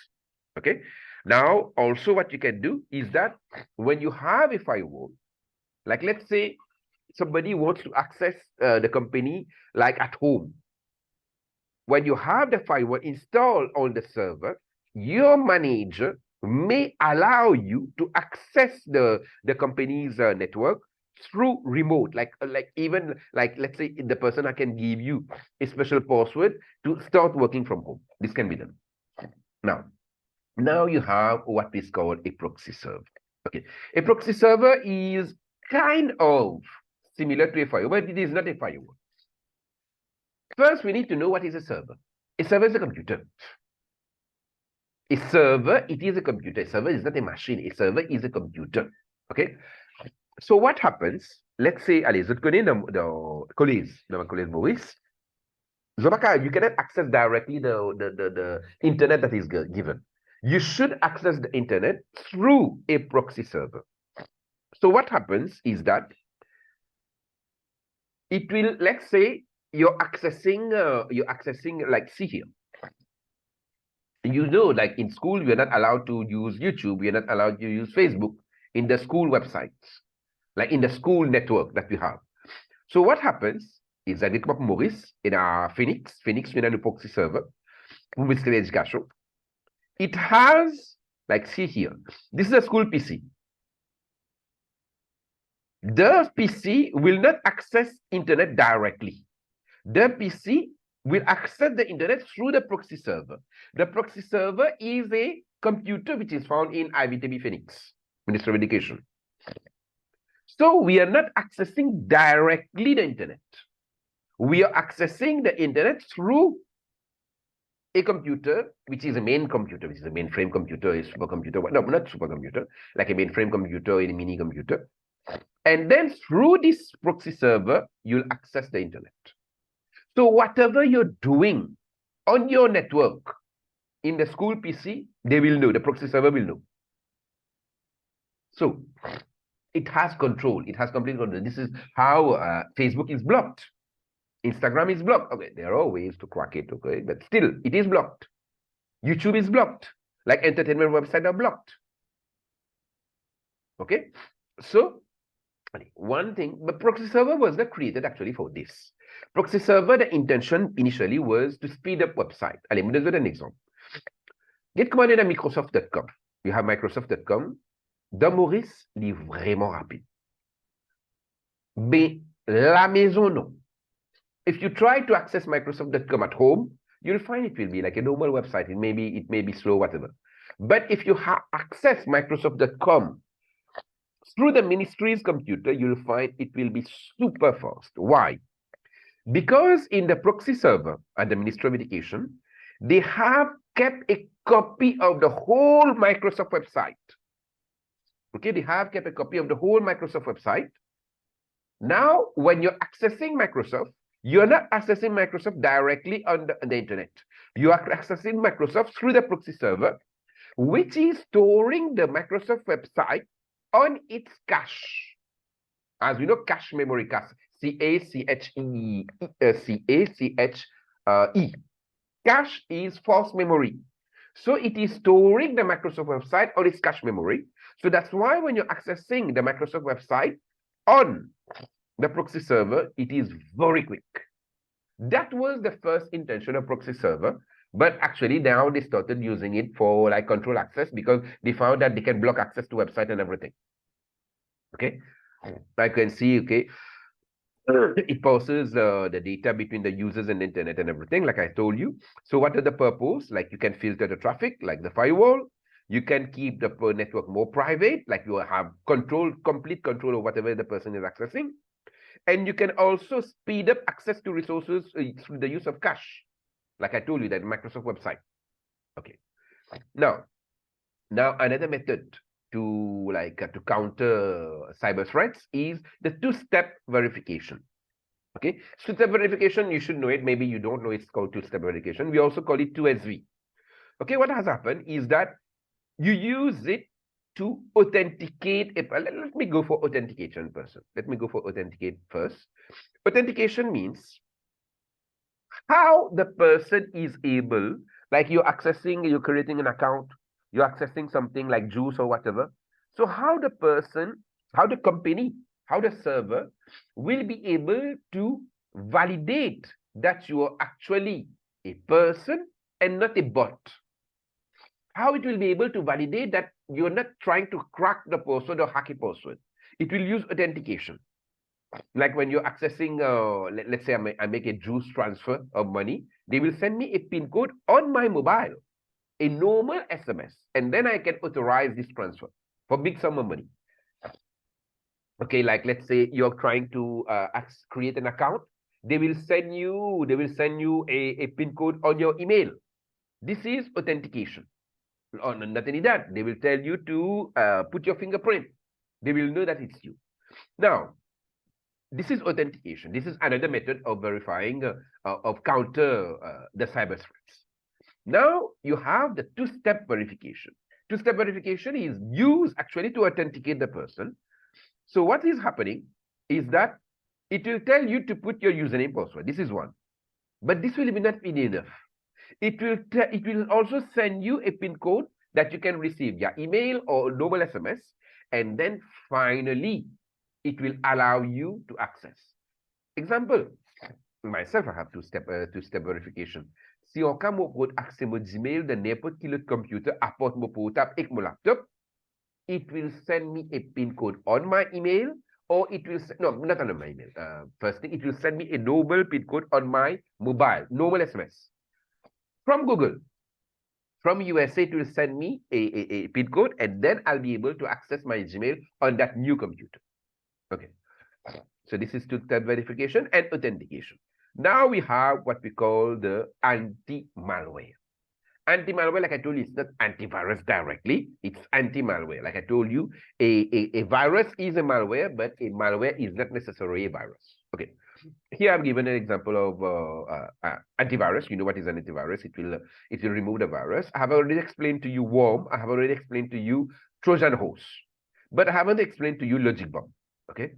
Okay. Now, also what you can do is that when you have a firewall, like let's say somebody wants to access the company like at home. When you have the firewall installed on the server, your manager may allow you to access the company's network through remote, like even like let's say the person can give you a special password to start working from home. This can be done. Now you have what is called a proxy server. Okay, a proxy server is kind of similar to a firewall, but it is not a firewall. First, we need to know what is a server. A server is a computer. A server, it is a computer. A server is not a machine. A server is a computer. Okay? So what happens? Let's say, allez, je connais the collège Maurice. You cannot access directly the internet that is given. You should access the internet through a proxy server. So what happens is that it will, let's say, you're accessing like, see here. You know, like in school, we are not allowed to use YouTube. We are not allowed to use Facebook in the school websites, like in the school network that we have. So what happens is that Maurice in our Phoenix with an epoxy server, Ministry of Education. It has, like, see here, this is a school PC. The PC will not access internet directly. The PC will access the internet through the proxy server. The proxy server is a computer which is found in IVTB Phoenix, Ministry of Education. So we are not accessing directly the internet. We are accessing the internet through a computer, which is a main computer, which is a mainframe computer, a supercomputer, no, not supercomputer, like a mainframe computer, a mini computer. And then through this proxy server, you'll access the internet. So whatever you're doing on your network in the school PC, they will know, the proxy server will know. So it has control, it has complete control. This is how Facebook is blocked. Instagram is blocked. Okay, there are ways to crack it, okay, but still, it is blocked. YouTube is blocked. Like entertainment websites are blocked. Okay, so one thing, but proxy server was not created actually for this. Proxy server, the intention initially was to speed up website. Allez, je vous donne un exemple. Get commandé dans Microsoft.com. You have Microsoft.com. Dans Maurice, il est vraiment rapide. Mais la maison, non. If you try to access Microsoft.com at home, you'll find it will be like a normal website. It may be slow, whatever. But if you access Microsoft.com through the ministry's computer, you'll find it will be super fast. Why? Because in the proxy server at the Ministry of Education, they have kept a copy of the whole Microsoft website. Okay, they have kept a copy of the whole Microsoft website. Now, when you're accessing Microsoft, you're not accessing Microsoft directly on the internet. You are accessing Microsoft through the proxy server, which is storing the Microsoft website on its cache. As we know, cache memory, cache, C-A-C-H-E, C-A-C-H-E. Cache is false memory. So it is storing the Microsoft website on its cache memory. So that's why when you're accessing the Microsoft website on the proxy server, it is very quick. That was the first intention of proxy server. But actually now they started using it for like control access because they found that they can block access to website and everything. Okay, I can see, okay, it passes the data between the users and the internet and everything, like I told you. So what are the purpose? Like you can filter the traffic, like the firewall. You can keep the network more private, like you have control, complete control of whatever the person is accessing. And you can also speed up access to resources through the use of cache. Like I told you, that Microsoft website. Okay. Now another method to counter cyber threats is the two-step verification. Okay, two-step verification, you should know it. Maybe you don't know it's called two-step verification. We also call it 2SV. Okay, what has happened is that you use it to authenticate. Let me go for authentication first. Let me go for authenticate first. Authentication means how the person is able, like you're creating an account, you're accessing something like Juice or whatever. So how the person, how the company, how the server will be able to validate that you are actually a person and not a bot. How it will be able to validate that you're not trying to crack the password or hack a password. It will use authentication. Like when you're accessing, let's say I make a Juice transfer of money, they will send me a PIN code on my mobile, a normal SMS, and then I can authorize this transfer for big sum of money. Okay, like let's say you're trying to create an account, they will send you a PIN code on your email. This is authentication. Or not only that, they will tell you to put your fingerprint. They will know that it's you. Now, this is authentication. This is another method of verifying, of counter the cyber threats. Now you have the two-step verification. Two-step verification is used actually to authenticate the person. So what is happening is that it will tell you to put your username password. This is one. But this will not be enough. it will also send you a PIN code that you can receive via email or normal SMS, and then finally it will allow you to access. Example, myself, I have two-step verification. Si on ka mo pot accès mon Gmail de n'importe quel autre computer, apporte mon portable et mon laptop, it will send me a PIN code on my email, or it will, no, not on my email. First thing, it will send me a normal PIN code on my mobile, normal SMS. From Google, from USA, it will send me a PIN code, and then I'll be able to access my Gmail on that new computer. Okay. So this is two-step verification and authentication. Now we have what we call the anti-malware. Anti-malware, like I told you, it's not antivirus directly, it's anti-malware. Like I told you, a virus is a malware, but a malware is not necessarily a virus. Okay. Here I've given an example of antivirus. You know what is an antivirus? It will remove the virus. I have already explained to you worm. I have already explained to you Trojan horse, but I haven't explained to you logic bomb. Okay.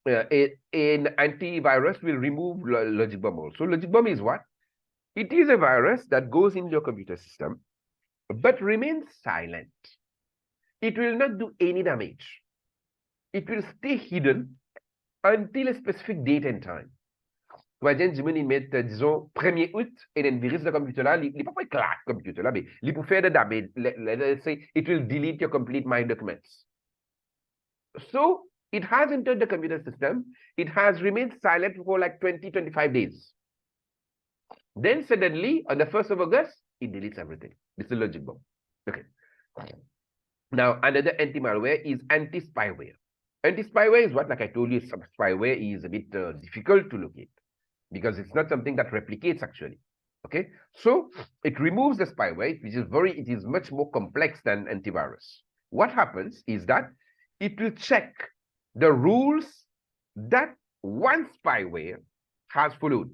An antivirus will remove logic bomb also. Logic bomb is what? It is a virus that goes in your computer system, but remains silent. It will not do any damage. It will stay hidden until a specific date and time. Voyez, je me met, disons, 1er août, et un virus de computer là, il n'est pas pour éclater le computer là, mais il peut faire de damage. Let's say it will delete your complete my documents. So it has entered the computer system. It has remained silent for like 20, 25 days. Then suddenly, on the 1st of August, it deletes everything. This is a logic bomb. Okay. Now, another anti-malware is anti-spyware. Anti-spyware is what, like I told you, spyware is a bit difficult to locate because it's not something that replicates actually. Okay, so it removes the spyware, which is much more complex than antivirus. What happens is that it will check the rules that one spyware has followed.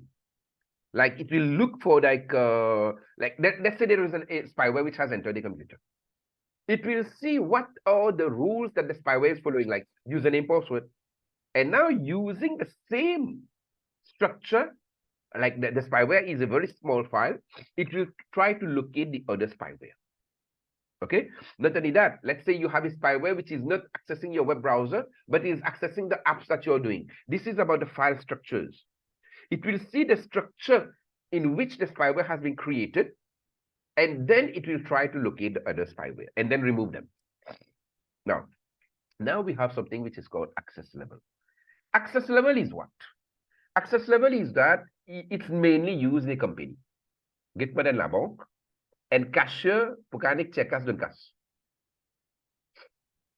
Like it will look for let's say there is a spyware which has entered the computer. It will see what are the rules that the spyware is following, like username, password. And now using the same structure, like the spyware is a very small file, it will try to locate the other spyware. Okay, not only that, let's say you have a spyware which is not accessing your web browser, but is accessing the apps that you're doing. This is about the file structures. It will see the structure in which the spyware has been created, and then it will try to locate the other spyware and then remove them. Now we have something which is called access level. Access level is what? Access level is that it's mainly used in a company. Get me dans la banque, and cashier pour qu'on ait check d'un casse.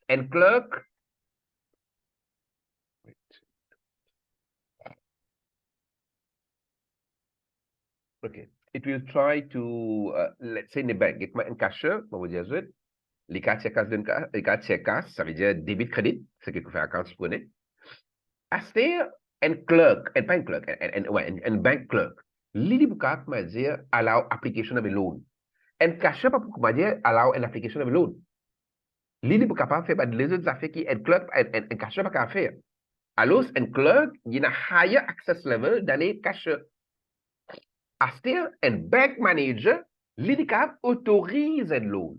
And clerk, okay, it will try to, let's say in the bank, get my cashier, on va dire ça, les cartes check-cash, ça veut dire débit crédit, c'est ce que fait account prenez. Aster and clerk, and bank clerk, and bank clerk, l'idée pour qu'on va dire allow application of a loan. And cashier pas pour qu'on va dire allow an application of a loan. L'idée pour qu'on faire les autres affaires qui and clerk and cashier pas qu'à faire. Alors, and clerk, il y a un higher access level dans les cashiers. Aster and bank manager, l'idée autorise un loan.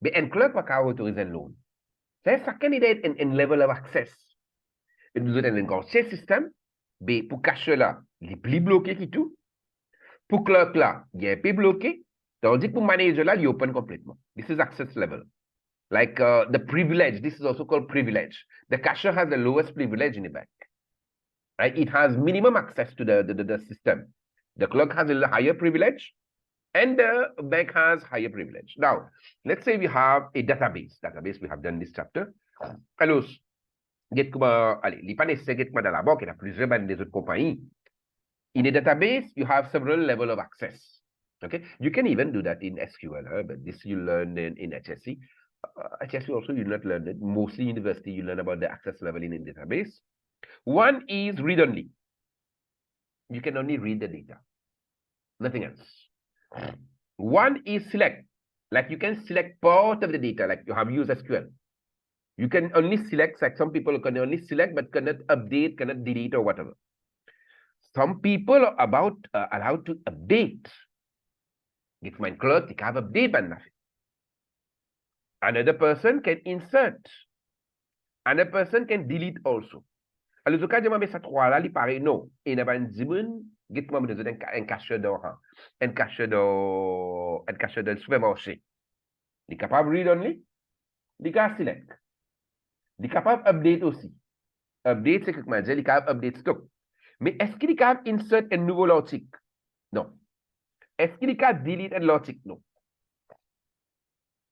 Mais un clerk pas qu'à autoriser un loan. C'est ça candidate in level of access. Et nous avons un grand système, mais pour cacher là, il est plus bloqué que tout. Pour clerk là, il est un peu bloqué. Tandis que pour manager là, il est open complètement. This is access level. Like the privilege, this is also called privilege. The cashier has the lowest privilege in the bank. Right? It has minimum access to the system. The clerk has a higher privilege, and the bank has higher privilege. Now, let's say we have a database. Database, we have done this chapter. Alors, allez, les pas nécessaire get dans la banque, il y a plusieurs des autres compagnies. In a database, you have several levels of access. Okay, you can even do that in SQL, but this you learn in HSC. HSC also you not learn it. Mostly university you learn about the access level in a database. One is read only. You can only read the data, nothing else. One is select, like you can select part of the data, like you have used SQL. You can only select, like some people can only select but cannot update, cannot delete or whatever. Some people are allowed to update Get my clerk, you have update and nothing. Another person can insert. Another person can delete also. Alors, quand je mets ça trois là, il paraît non. Et n'a pas une dimun, get-moi besoin un cacheur d'or, un cacheur de supermarché. Il est capable de read only, il est capable de select. Il est capable d'update aussi. Update, c'est que je dis, il est capable d'update stock. Mais est-ce qu'il est capable d'insert un nouveau article? Non. Est-ce qu'il est capable de delete un article? Non.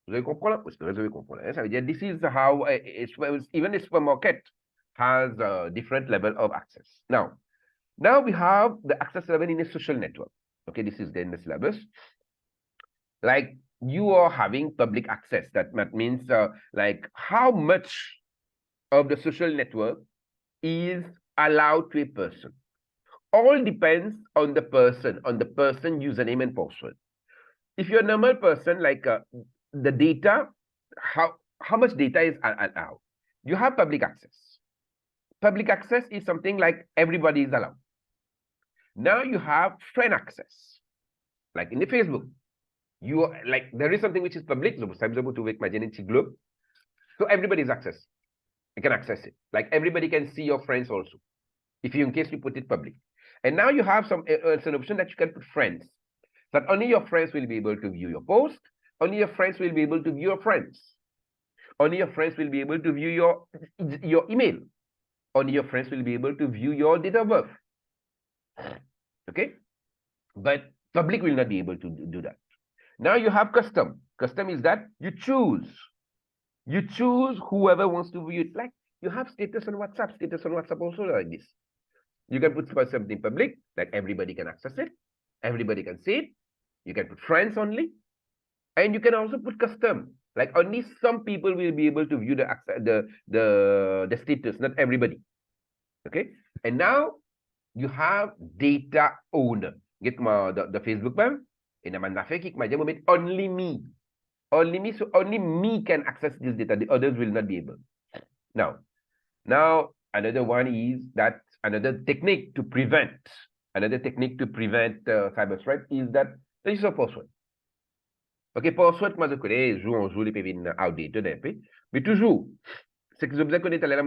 Vous avez compris? Vous avez compris. Ça veut dire, this is how even a supermarket has a different level of access. Now we have the access level in a social network. Okay, this is then the syllabus. Like you are having public access. That means like how much of the social network is allowed to a person. All depends on the person username and password. If you're a normal person, like the data, how much data is allowed? You have public access. Public access is something like everybody is allowed. Now you have friend access, like in the Facebook. You are, like there is something which is public, so everybody's access. You can access it. Like everybody can see your friends also, if you in case you put it public. And now you have it's an option that you can put friends. That only your friends will be able to view your post. Only your friends will be able to view your friends. Only your friends will be able to view your email. Only your friends will be able to view your date of birth. Okay? But public will not be able to do that. Now you have custom. Custom is that you choose. You choose whoever wants to view it. Like you have status on WhatsApp. Status on WhatsApp also like this. You can put something public, like everybody can access it. Everybody can see it. You can put friends only. And you can also put custom. Like only some people will be able to view the status, not everybody. Okay? And now you have data owner. Get the Facebook ban. In a manufacturing, only me. Only me, so only me can access this data. The others will not be able. Now another one is that another technique to prevent cyber threat is that there is a password. Ok, password, moi je connais, on joue les PV outdated un peu, mais toujours, c'est que je vous ai connu tout à l'heure,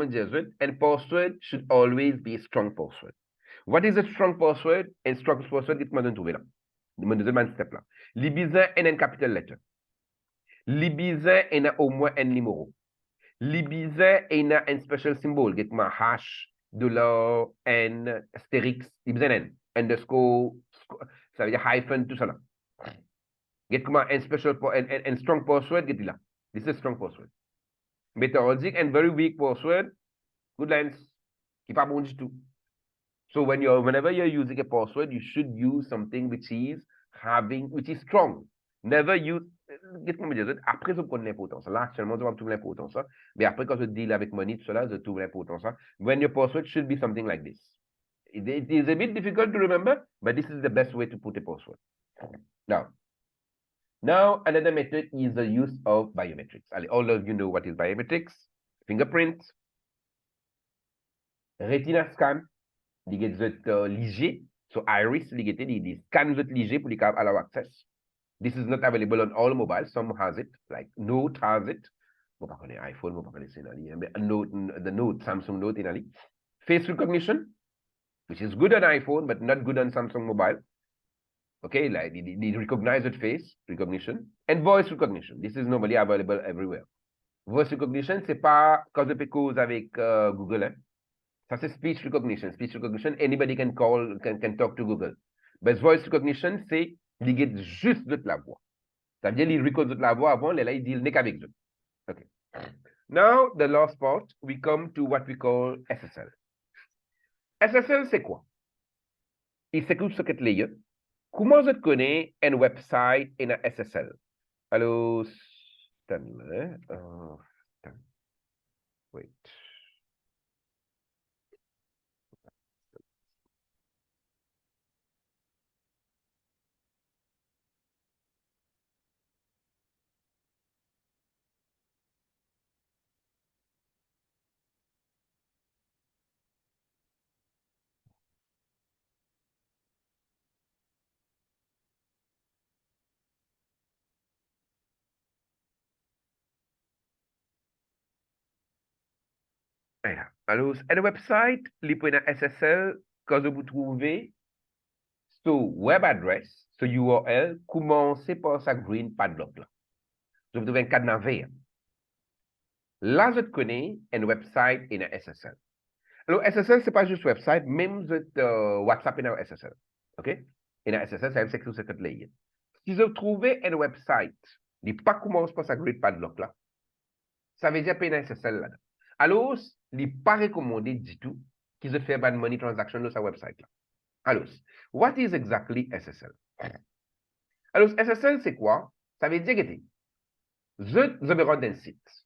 and password should always be a strong password. What is a strong password? And strong password, dites-moi de trouver là. Je demande step là. Les besoins en capital letter. Les besoins en au moins un numéro. Les besoins en un special symbol, dites-moi hash, dollar, n, astérix, les besoins n, underscore, ça veut dire hyphen, tout ça là. Get comment un special and strong password, get là. This is strong password. Methodic and very weak password, good lines, qui pas bon du tout. So whenever you're using a password, you should use something which is strong. Never use, qu'est-ce dire, après je prends l'importance. Là, actuellement, je vais trouver l'importance. Mais après, quand je deal avec money, tout cela, je trouve l'importance. When your password should be something like this. It is a bit difficult to remember, but this is the best way to put a password. Now, another method is the use of biometrics. All of you know what is biometrics. Fingerprint, retina scan, li get zot lige, so iris, li get li scan zot lige pour li cap allow access. This is not available on all mobiles. Some has it, like Note has it. Mo pa konen iPhone, mo pa konen Sinali, the Note, Samsung Note inali. Face recognition, which is good on iPhone, but not good on Samsung mobile. Okay, like the recognized face recognition and voice recognition. This is normally available everywhere. Voice recognition, c'est pas cause de cause avec Google. Hein. Ça c'est speech recognition. Speech recognition, anybody can talk to Google. But voice recognition, c'est il get juste de la voix. Ça veut dire il reconnaît de la voix avant, là il dit il n'est qu'avec eux. Okay. Now the last part, we come to what we call SSL. SSL c'est quoi? Il Secure Socket Layer. Comment je connais un website et un SSL? Alors, wait. Alors, un website, il peut être SSL, quand vous trouvez ce web address, ce URL, commencez par sa green padlock là. Vous devez un cadenas vert. Là, je connais un website et un SSL. Alors, SSL, ce n'est pas juste website, même WhatsApp et un SSL. OK? Et un SSL, c'est un secret secret layer. Si vous trouvez un website, il pas commence par sa green padlock là, ça veut dire qu'il y a un SSL là. Alors, il n'est pas recommandé du tout qu'ils se fassent money transaction sur sa website là. Alors, what is exactly SSL? Alors, SSL, c'est quoi? Ça veut dire que je me rends un site.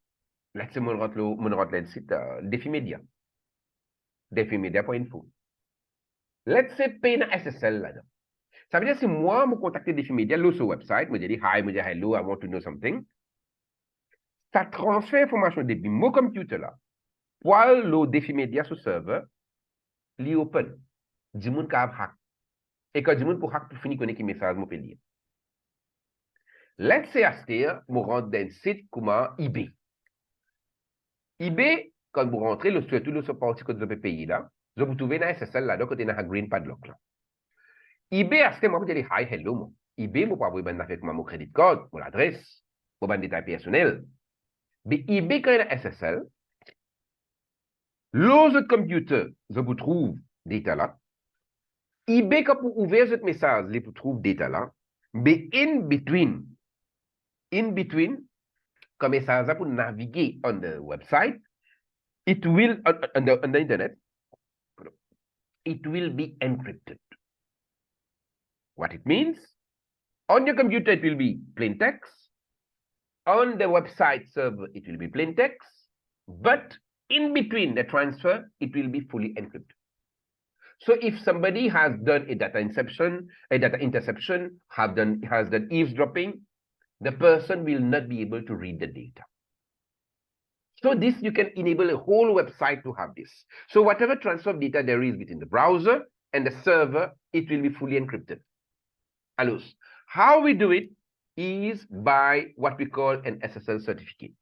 Là, c'est mon rentre le site défi média. Défimédia.info. Let's say pay un SSL là-dedans. Ça veut dire si moi, je contacte défi média, sur le website, je dis hi, je dis hello, I want to know something. Ça transfère l'information depuis mon computer là. Pour le défi média sur le serveur, il open. Du monde qui a hack. Et quand du monde pour hack, pour finir connecter message, je peux lire. Let's say Astir, je rentre dans un site comme eBay. eBay, quand vous rentrez, surtout le parti que vous avez payé là, vous pouvez trouver un SSL là, donc vous avez un green padlock là. eBay, Astir, moi, je dis hi, hello, moi. eBay, je peux avoir un avec mon crédit code, mon adresse, mon détail personnel. Mais eBay, quand il y a un SSL, l'autre computer, je vous trouve data là. eBay, quand vous ouvrez ce message, vous trouve data là. Mais in between, comme message pour naviguer on the website, it will, on the internet, it will be encrypted. What it means, on your computer, it will be plain text. On the website server, it will be plain text. But in between the transfer, it will be fully encrypted. So if somebody has done a data interception, has done eavesdropping, the person will not be able to read the data. So this, you can enable a whole website to have this. So whatever transfer of data there is between the browser and the server, it will be fully encrypted. Alors, how we do it is by what we call an SSL certificate.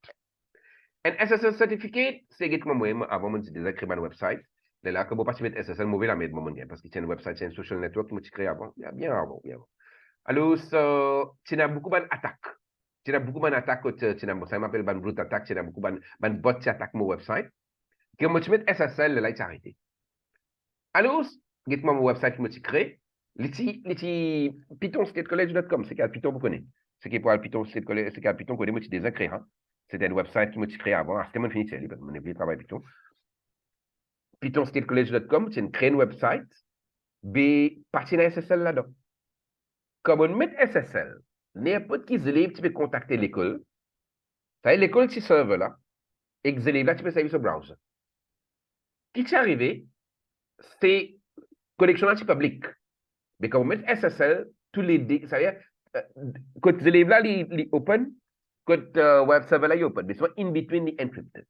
An SSL certificate, c'est exactement moi, avant de déjà créer un website. Là, que vous passez mettre SSL, mauvais la mettre, parce que c'est un website, c'est un social network que je crée avant. Bien avant. Alors, tu as beaucoup d'attaques. Tu as beaucoup d'attaques, ça m'appelle ban brute attack, tu as beaucoup de bots qui attaquent mon website. Quand tu mets SSL, là, il arrêté. Alors, dites-moi mon website que je crée. Les Python skatecollege.com, c'est quel Python vous connaissez? C'est qui pour le Python skatecollege, c'est quel Python que je déjà créé. C'était un website que je crée avant. C'était mon fini, parce que mon oublié travail Python. Python skatecollege.com, c'est une website. Mais partie d'un SSL là-dedans. Comme on met SSL, n'importe qui élève, tu peux contacter l'école. Ça l'école, tu serveur là. Et les élèves là, tu peux servir sur le browser. Ce qui est arrivé, c'est connexion anti-public. Mais quand on met SSL, tous les ça veut dire, quand les élèves là, les open, quand web server là, ils open. Mais soit in between, les encrypted.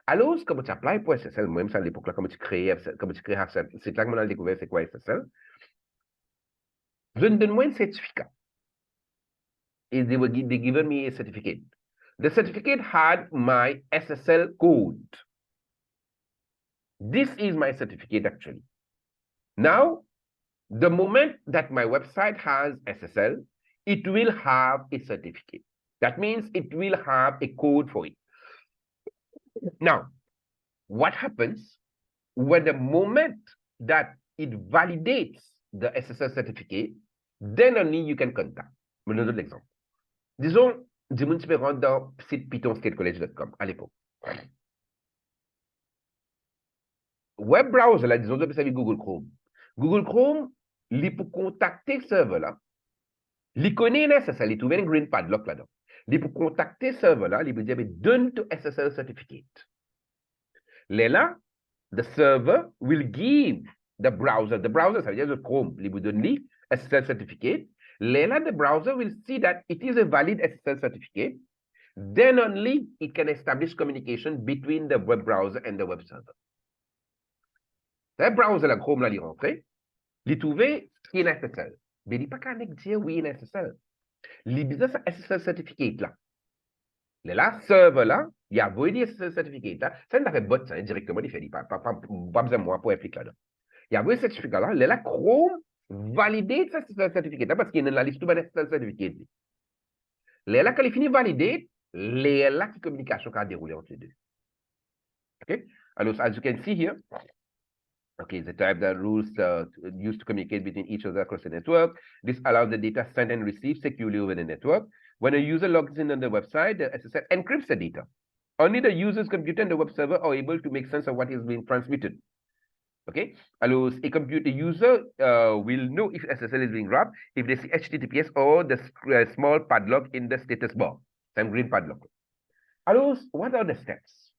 Alors, comment tu applies pour SSL, moi-même, ça à l'époque là, comment tu crées c'est là que on a découvert c'est quoi SSL. Je donne moi un certificat. Et they given me a certificate. The certificate had my SSL code. This is my certificate actually. Now, the moment that my website has SSL, it will have a certificate. That means it will have a code for it. Now, what happens when the moment that it validates the SSL certificate, then only you can contact. Je vais donner l'exemple. Disons, dis-moi, tu peux rentrer dans le site pythonskatecollege.com à l'époque. Web browser, là, disons, tu peux servir Google Chrome. Google Chrome, il peut contacter le serveur là. Il connaît SSL, il trouve un green padlock là-dedans. Il peut contacter le serveur là, il peut dire, donne to SSL certificate. Là, the server will give the browser, ça veut dire le Chrome, il peut donner SSL certificate. Là, the browser will see that it is a valid SSL certificate. Then only it can establish communication between the web browser and the web server. Le browser, la Chrome, là, il rentre, il trouve qu'il est SSL. Mais il n'est pas qu'à dire oui, il est SSL. Il a besoin de SSL certificate là. Là, server là, Il y a beau dire ce certificat, ça n'a fait bot, ça, directement, il fait, pas besoin de moi pour expliquer là. Il y a beau certificat là, là, Chrome valide ce certificat parce qu'il y a une liste de certificats. Là, quand il finit valider, là, qui communication qui a déroulé entre les deux. Okay? Alors, as you can see here, okay, the type that rules used to communicate between each other across the network. This allows the data sent and received securely over the network. When a user logs in on the website, the SSL encrypts the data. Only the user's computer and the web server are able to make sense of what is being transmitted. Okay, alors a user will know if SSL is being robbed if they see HTTPS or the small padlock in the status bar, some green padlock. Alors, what are the steps?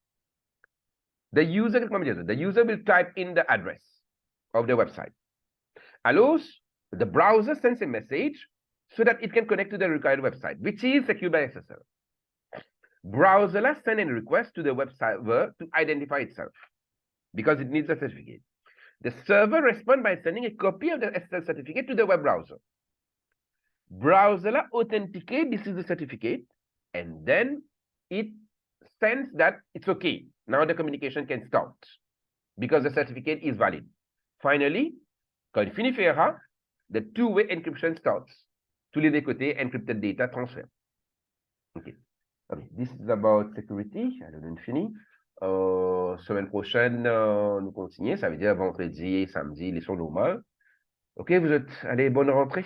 The user will type in the address of the website. Alors, the browser sends a message so that it can connect to the required website, which is secured by SSL. Browser sends a request to the web server to identify itself because it needs a certificate. The server responds by sending a copy of the SSL certificate to the web browser. Browser authenticates this is the certificate, and then it sends that it's okay. Now the communication can start because the certificate is valid. Finally, quand il finit faire, the two-way encryption starts. Tous les deux côtés, encrypted data transfer. Okay. Okay. This is about security. Alors, on finit. Semaine prochaine, nous continuons. Ça veut dire vendredi et samedi, les sons normales. OK, vous êtes... Allez, bonne rentrée.